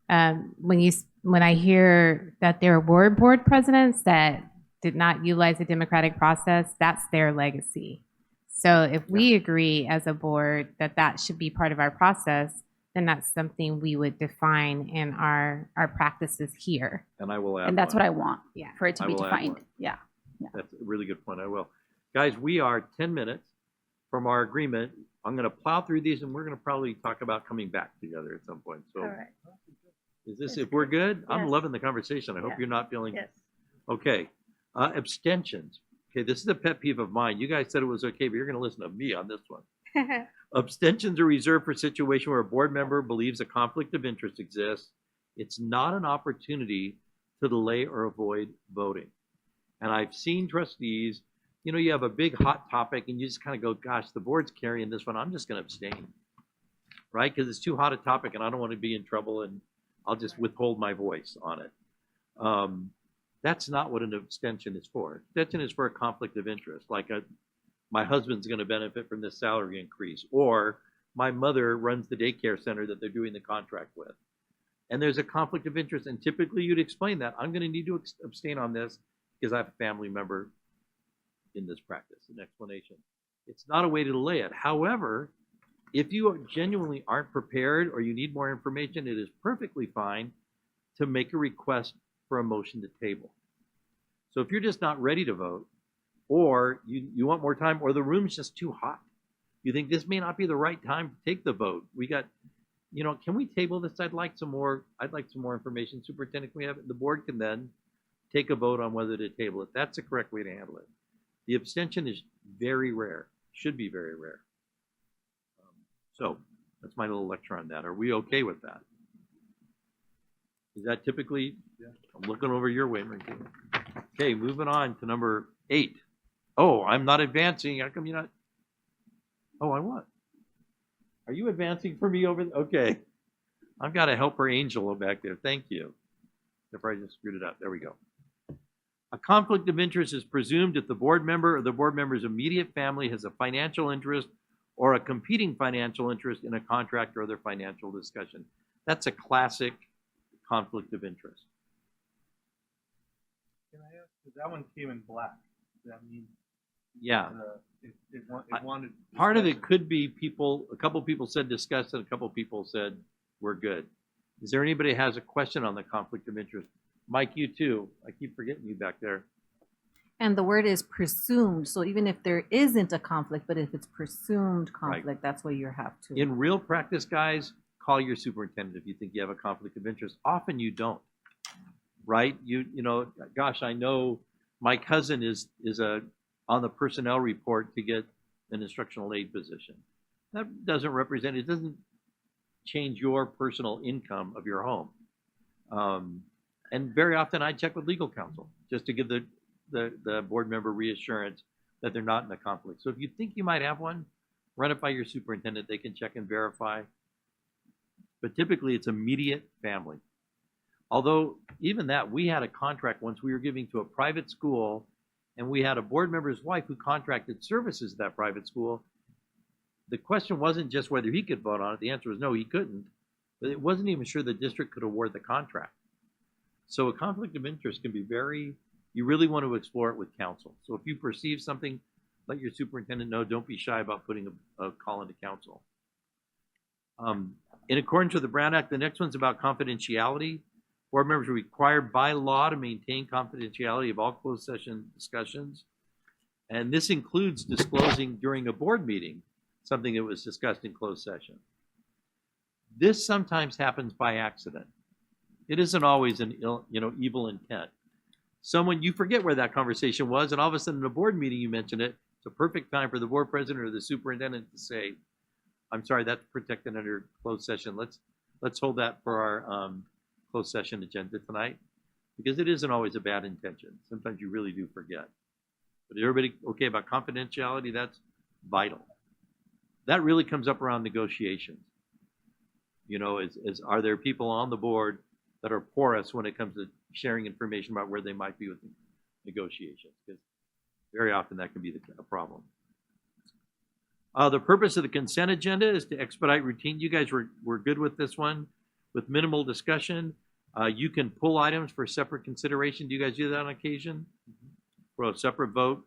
when I hear that there were board presidents that did not utilize the democratic process, that's their legacy. So if we agree as a board that that should be part of our process, then that's something we would define in our practices here. And I will add and that's one. what I want, Yeah. for it to I be will add defined. one. Yeah. That's a really good point. I will. Guys, we are 10 minutes from our agreement. I'm going to plow through these and we're going to probably talk about coming back together at some point. So All right. is this, That's if we're good? I'm Yes. loving the conversation. I hope Yeah. you're not feeling, Yes. okay. Abstentions. Okay, this is a pet peeve of mine. You guys said it was okay, but you're going to listen to me on this one. Abstentions are reserved for a situation where a board member believes a conflict of interest exists. It's not an opportunity to delay or avoid voting. And I've seen trustees, you know, you have a big hot topic and you just kind of go, gosh, the board's carrying this one. I'm just going to abstain, right? Because it's too hot a topic and I don't want to be in trouble and I'll just withhold my voice on it. That's not what an abstention is for. Abstention is for a conflict of interest, like my husband's going to benefit from this salary increase, or my mother runs the daycare center that they're doing the contract with. And there's a conflict of interest, and typically you'd explain that. I'm going to need to abstain on this because I have a family member in this practice, an explanation. It's not a way to delay it. However, if you genuinely aren't prepared or you need more information, it is perfectly fine to make a request for a motion to table. So if you're just not ready to vote, or you want more time, or the room's just too hot, you think this may not be the right time to take the vote. We got, you know, can we table this? I'd like some more information. Superintendent, can we have it? The board can then take a vote on whether to table it. That's the correct way to handle it. The abstention is very rare, should be very rare. So that's my little lecture on that. Are we okay with that? Is that typically, I'm looking over your way, Ricky. Okay, moving on to number 8. Oh, I'm not advancing. How come you're not? Oh, I what? Are you advancing for me over? Okay. I've got a helper angel back there. Thank you. If I just screwed it up. There we go. A conflict of interest is presumed if the board member or the board member's immediate family has a financial interest or a competing financial interest in a contract or other financial discussion. That's a classic conflict of interest. Can I ask, because that one came in black, does that mean Yeah. if Part of it could be people, a couple people said discuss and a couple people said we're good. Is there anybody has a question on the conflict of interest? Mike, you too. I keep forgetting you back there. And the word is presumed, so even if there isn't a conflict, but if it's presumed conflict, that's where you have to. In real practice, guys, call your superintendent if you think you have a conflict of interest. Often you don't, right? You know, gosh, I know my cousin is on the personnel report to get an instructional aid position. That doesn't represent, it doesn't change your personal income of your home. And very often I check with legal counsel just to give the board member reassurance that they're not in a conflict. So if you think you might have one, run it by your superintendent. They can check and verify. But typically it's immediate family. Although even that, we had a contract once we were giving to a private school, and we had a board member's wife who contracted services at that private school. The question wasn't just whether he could vote on it. The answer was no, he couldn't. But it wasn't even sure the district could award the contract. So a conflict of interest can be you really want to explore it with counsel. So if you perceive something, let your superintendent know. Don't be shy about putting a call into counsel. In accordance with the Brown Act, the next one's about confidentiality. Board members are required by law to maintain confidentiality of all closed session discussions. And this includes disclosing during a board meeting something that was discussed in closed session. This sometimes happens by accident. It isn't always an evil intent. You forget where that conversation was, and all of a sudden in a board meeting you mention it. It's a perfect time for the board president or the superintendent to say, I'm sorry, that's protected under closed session. Let's hold that for our closed session agenda tonight, because it isn't always a bad intention. Sometimes you really do forget. But is everybody okay about confidentiality? That's vital. That really comes up around negotiations. You know, are there people on the board that are porous when it comes to sharing information about where they might be with negotiations? Because very often that can be a problem. The purpose of the consent agenda is to expedite routine. You guys were good with this one, with minimal discussion. You can pull items for separate consideration. Do you guys do that on occasion? For a separate vote?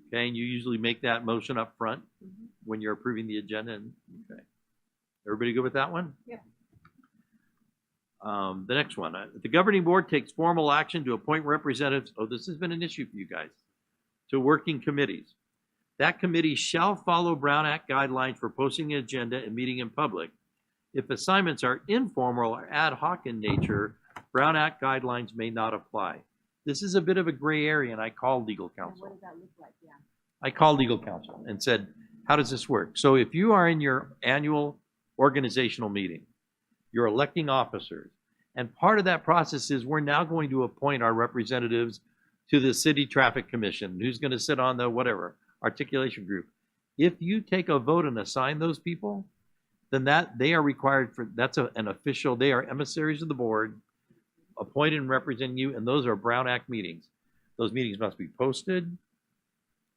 Okay, and you usually make that motion up front when you're approving the agenda. Okay. Everybody good with that one? Yeah. The next one, the governing board takes formal action to appoint representatives. Oh, this has been an issue for you guys. To working committees. That committee shall follow Brown Act guidelines for posting the agenda and meeting in public. If assignments are informal or ad hoc in nature, Brown Act guidelines may not apply. This is a bit of a gray area, and I called legal counsel. What does that look like? Yeah. I called legal counsel and said, how does this work? So if you are in your annual organizational meeting, you're electing officers, and part of that process is we're now going to appoint our representatives to the City Traffic Commission, who's going to sit on the whatever articulation group. If you take a vote and assign those people, then they are required for, that's an official, they are emissaries of the board, appointed and representing you, and those are Brown Act meetings. Those meetings must be posted.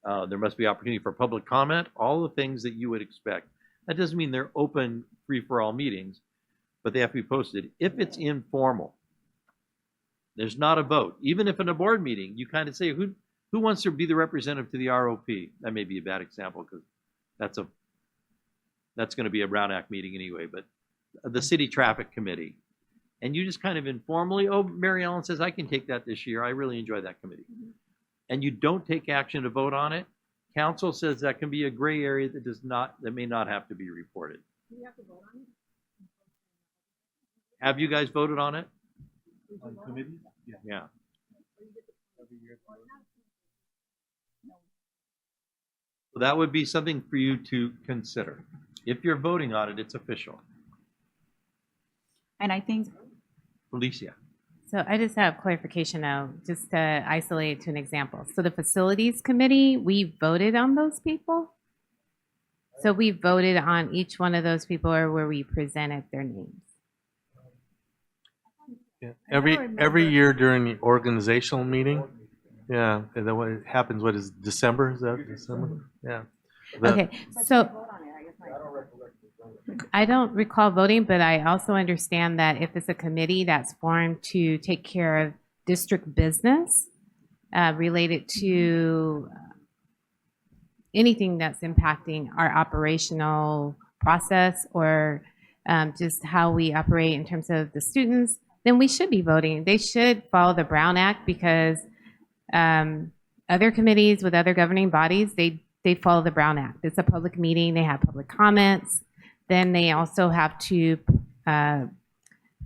There must be opportunity for public comment, all the things that you would expect. That doesn't mean they're open, free-for-all meetings, but they have to be posted. If it's informal, there's not a vote. Even if in a board meeting, you kind of say, who wants to be the representative to the ROP? That may be a bad example because that's going to be a Brown Act meeting anyway, but the City Traffic Committee. And you just kind of informally, oh, Mary Ellen says, I can take that this year. I really enjoy that committee. And you don't take action to vote on it. Council says that can be a gray area that may not have to be reported. Do you have to vote on it? Have you guys voted on it? On committees? Yeah. So that would be something for you to consider. If you're voting on it, it's official. And I think, Alicia. So I just have clarification now, just to isolate it to an example. So the facilities committee, we voted on those people? So we voted on each one of those people, or where we presented their names? Yeah. Every year during the organizational meeting, yeah, and then what happens, what is December? Is that December? Yeah. Okay, so I don't recall voting, but I also understand that if it's a committee that's formed to take care of district business related to anything that's impacting our operational process or just how we operate in terms of the students, then we should be voting. They should follow the Brown Act because other committees with other governing bodies, they follow the Brown Act. It's a public meeting. They have public comments. Then they also have to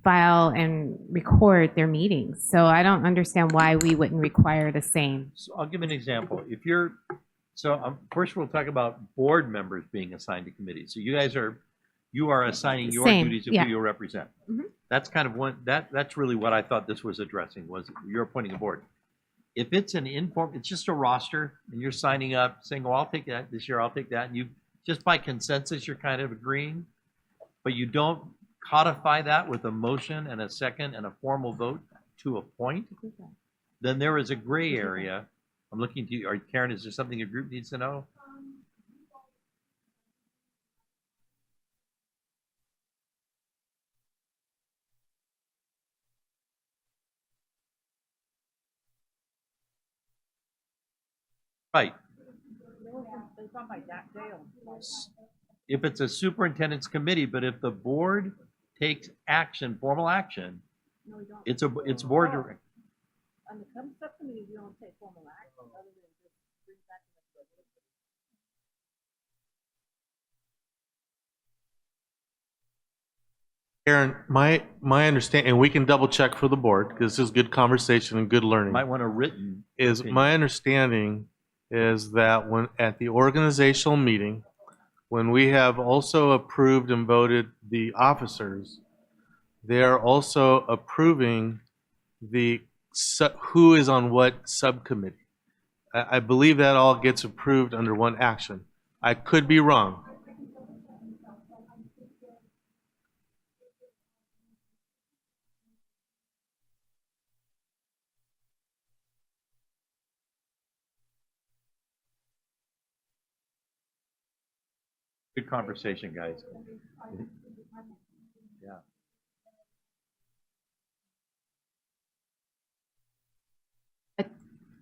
file and record their meetings. So I don't understand why we wouldn't require the same. So I'll give an example. If you're, first we'll talk about board members being assigned to committees. So you are assigning your Same, duties of yeah. who you'll represent. Mhm. That's kind of that's really what I thought this was addressing, was you're appointing a board. If it's an it's just a roster and you're signing up saying, well, I'll take that this year, I'll take that. And you just by consensus, you're kind of agreeing, but you don't codify that with a motion and a second and a formal vote to appoint, then there is a gray area. I'm looking to you. Karen, is there something your group needs to know? Right. If it's a superintendent's committee, but if the board takes action, formal action, it's board direct. On the subcommittee, we don't take formal action other than just bring back the Aaron, my understanding, and we can double check for the board because this is good conversation and good learning. Might want a written. Is opinion. my understanding is that when at the organizational meeting, when we have also approved and voted the officers, they are also approving who is on what subcommittee. I believe that all gets approved under one action. I could be wrong. Good conversation, guys. Yeah.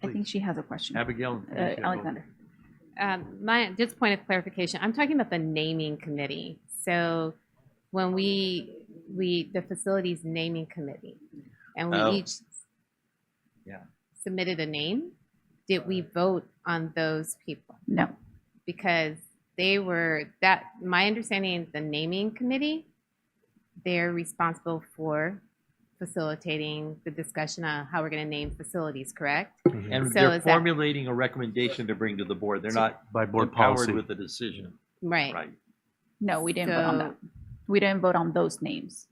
I think she has a question. Abigail. Alexander. Just point of clarification, I'm talking about the naming committee. So when the facilities naming committee, and we Oh. each Yeah. submitted a name, did we vote on those people? No. Because my understanding is the naming committee, they're responsible for facilitating the discussion on how we're going to name facilities, correct? And So they're is that- formulating a recommendation to bring to the board. They're not By board empowered policy. with the decision. Right. Right. No, we didn't vote on that. We didn't vote on those names.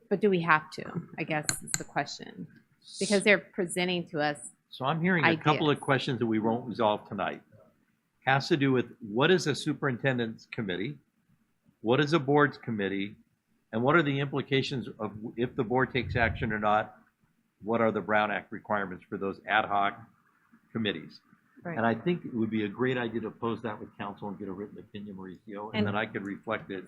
But do we have to, I guess is the question. Because they're presenting to us. So I'm hearing a couple of Ideas. questions that we won't resolve tonight. Has to do with what is a superintendent's committee? What is a board's committee? And what are the implications of if the board takes action or not? What are the Brown Act requirements for those ad hoc committees? Right. And I think it would be a great idea to pose that with council and get a written opinion, Mauricio, and And- then I could reflect it.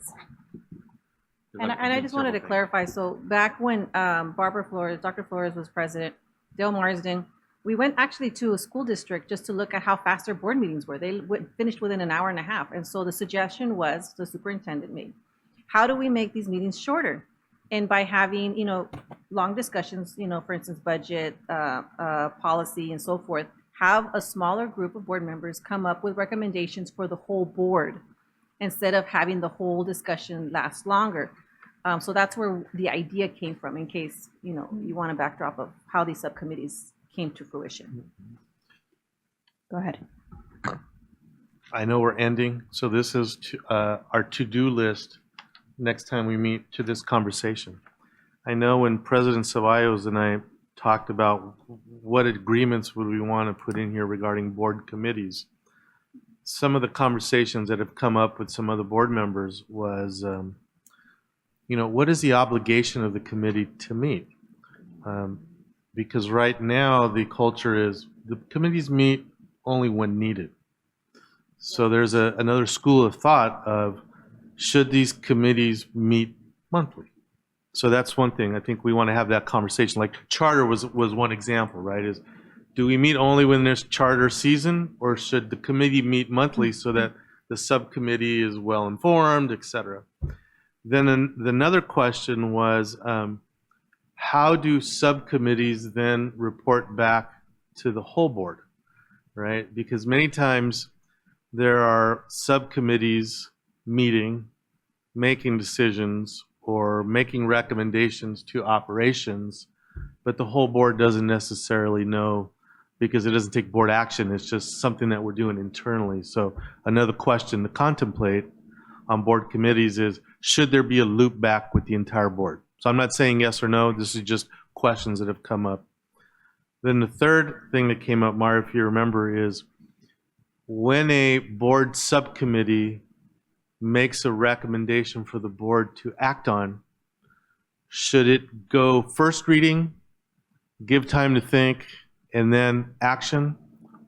And I just wanted to clarify, so back when Barbara Flores, Dr. Flores was president, Dale Marsden, we went actually to a school district just to look at how fast their board meetings were. They finished within an hour and a half. And so the suggestion was, the superintendent made, how do we make these meetings shorter? And by having, long discussions, for instance, budget, policy and so forth, have a smaller group of board members come up with recommendations for the whole board instead of having the whole discussion last longer. So that's where the idea came from, in case, you want a backdrop of how these subcommittees came to fruition. Go ahead. I know we're ending, so this is our to-do list next time we meet to this conversation. I know when President Ceballos and I talked about what agreements would we want to put in here regarding board committees, some of the conversations that have come up with some other board members was, what is the obligation of the committee to meet? Because right now, the culture is the committees meet only when needed. So there's another school of thought of, should these committees meet monthly? So that's one thing. I think we want to have that conversation. Like charter was one example, right? Is Do we meet only when there's charter season, or should the committee meet monthly so that the subcommittee is well informed, et cetera? Then another question was, how do subcommittees then report back to the whole board, right? Because many times there are subcommittees meeting, making decisions, or making recommendations to operations, but the whole board doesn't necessarily know because it doesn't take board action. It's just something that we're doing internally. So another question to contemplate on board committees is, should there be a loop back with the entire board? So I'm not saying yes or no. This is just questions that have come up. Then the third thing that came up, Mara, if you remember, is when a board subcommittee makes a recommendation for the board to act on, should it go first reading, give time to think, and then action,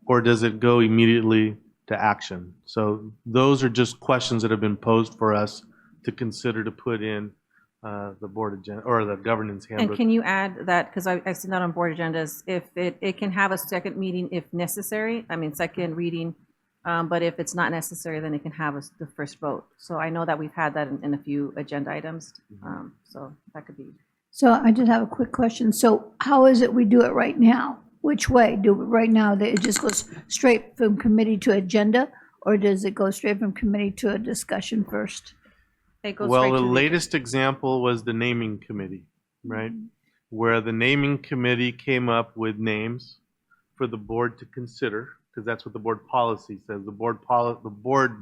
or does it go immediately to action? So those are just questions that have been posed for us to consider to put in the board agenda or the governance And handbook. can you add that, because I've seen that on board agendas, if it can have a second meeting if necessary, I mean, second reading, but if it's not necessary, then it can have the first vote. So I know that we've had that in a few agenda items, so that could be. So I just have a quick question. So how is it we do it right now? Which way? Do it right now, that it just goes straight from committee to agenda, or does it go straight from committee to a discussion first? It goes Well, straight the to latest example was the naming committee, right? Where the naming committee came up with names for the board to consider, because that's what the board policy says. The board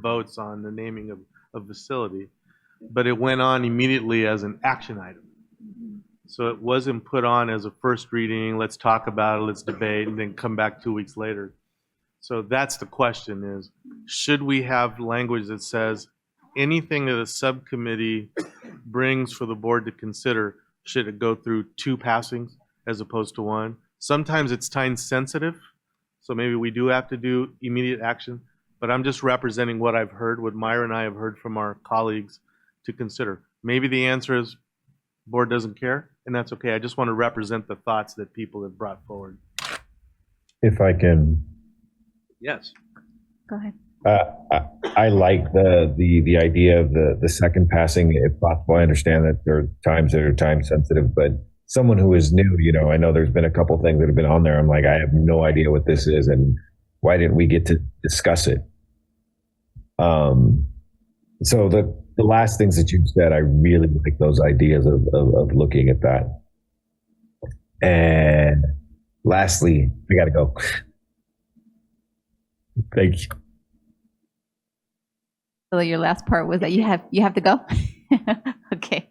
votes on the naming of facility, but it went on immediately as an action item. So it wasn't put on as a first reading, let's talk about it, let's debate, and then come back 2 weeks later. So that's the question is, should we have language that says anything that a subcommittee brings for the board to consider, should it go through 2 passings as opposed to 1? Sometimes it's time sensitive, so maybe we do have to do immediate action, but I'm just representing what I've heard, what Myra and I have heard from our colleagues to consider. Maybe the answer is board doesn't care, and that's okay. I just want to represent the thoughts that people have brought forward. If I can, Yes. Go ahead. I like the idea of the second passing, if possible. I understand that there are times that are time sensitive, but someone who is new, I know there's been a couple things that have been on there. I'm like, I have no idea what this is, and why didn't we get to discuss it? So the last things that you said, I really like those ideas of looking at that. And lastly, I got to go. Thank you. So your last part was that you have to go? Okay.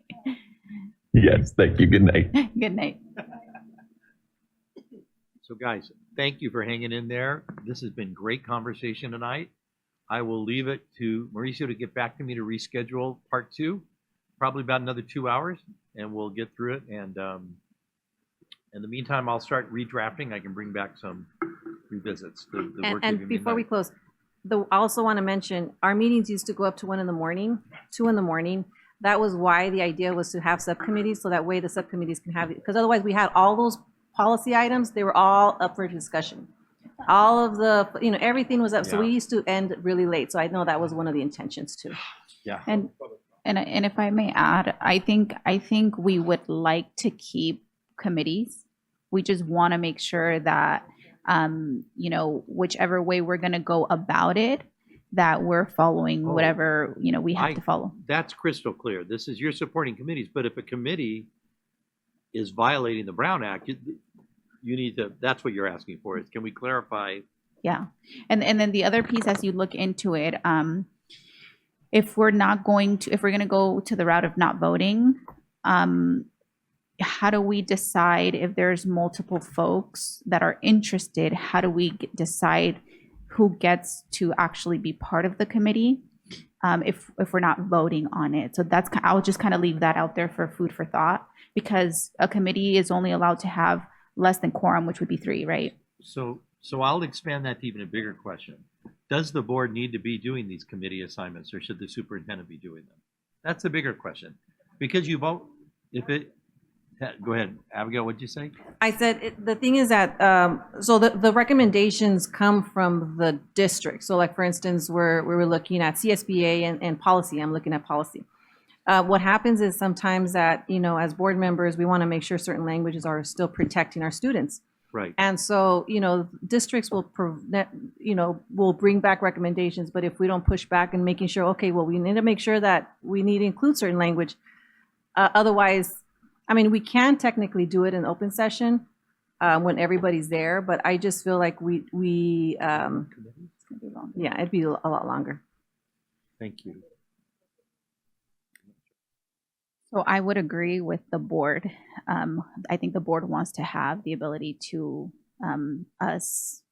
Yes, thank you. Good night. Good night. So guys, thank you for hanging in there. This has been great conversation tonight. I will leave it to Mauricio to get back to me to reschedule part 2, probably about another 2 hours, and we'll get through it. And in the meantime, I'll start redrafting. I can bring back some revisits. The work And you've before we done. close, I also want to mention, our meetings used to go up to 1 in the morning, 2 in the morning. That was why the idea was to have subcommittees, so that way the subcommittees can have, because otherwise we had all those policy items, they were all up for discussion. All of the, everything was up, so we Yeah. used to end really late, so I know that was one of the intentions too. Yeah. And if I may add, I think we would like to keep committees. We just want to make sure that whichever way we're going to go about it, that we're following whatever we have to follow. That's crystal clear. This is, you're supporting committees, but if a committee is violating the Brown Act, you need to, that's what you're asking for, is can we clarify? Yeah. And then the other piece, as you look into it, if we're going to go to the route of not voting, how do we decide if there's multiple folks that are interested? How do we decide who gets to actually be part of the committee if we're not voting on it? So I'll just kind of leave that out there for food for thought, because a committee is only allowed to have less than quorum, which would be 3, right? So I'll expand that to even a bigger question. Does the board need to be doing these committee assignments, or should the superintendent be doing them? That's a bigger question, because you vote, Go ahead, Abigail, what'd you say? I said, the thing is that, so the recommendations come from the district. So like, for instance, we're looking at CSBA and policy. I'm looking at policy. What happens is sometimes that, as board members, we want to make sure certain languages are still protecting our students. Right. And so, districts will, will bring back recommendations, but if we don't push back and making sure, okay, well, we need to make sure that we need to include certain language. Otherwise, I mean, we can technically do it in open session when everybody's there, but I just feel like yeah, it'd be a lot longer. Thank you. So I would agree with the board. I think the board wants to have the ability to us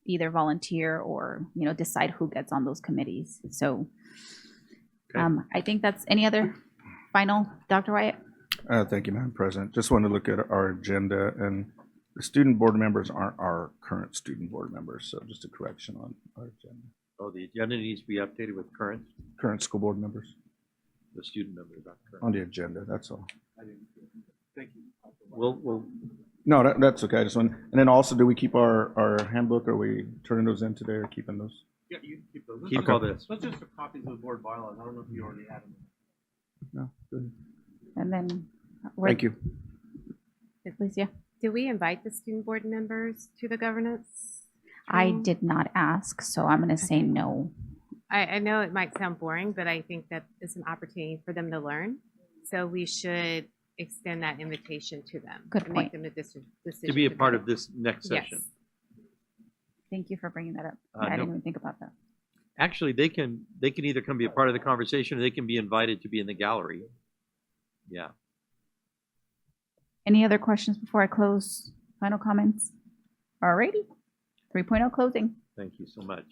either volunteer or, decide who gets on those committees. So Okay. I think that's any other final, Dr. Wyatt? Thank you, Madam President. Just wanted to look at our agenda, and the student board members aren't our current student board members, so just a correction on our agenda. Oh, the agenda needs to be updated with Current school board members the student members, not current. on the agenda, that's all. We'll, No, that's okay, I just want, and then also, do we keep our handbook, are we turning those in today or keeping those? Yeah, you can keep those. keep all this. Let's just have copies of the board bylaws. I don't know if you already had them. No, good. And then. Thank you. Please, yeah. Do we invite the student board members to the governance? I training? did not ask, so I'm going to say no. I know it might sound boring, but I think that it's an opportunity for them to learn. So we should extend that invitation to them. Good and point. Make them a decision. To be a part of this next Yes. session. Thank you for bringing that up. Uh, I no. didn't even think about that. Actually, they can either come be a part of the conversation or they can be invited to be in the gallery. Yeah. Any other questions before I close? Final comments? Alrighty. 3.0 closing. Thank you so much.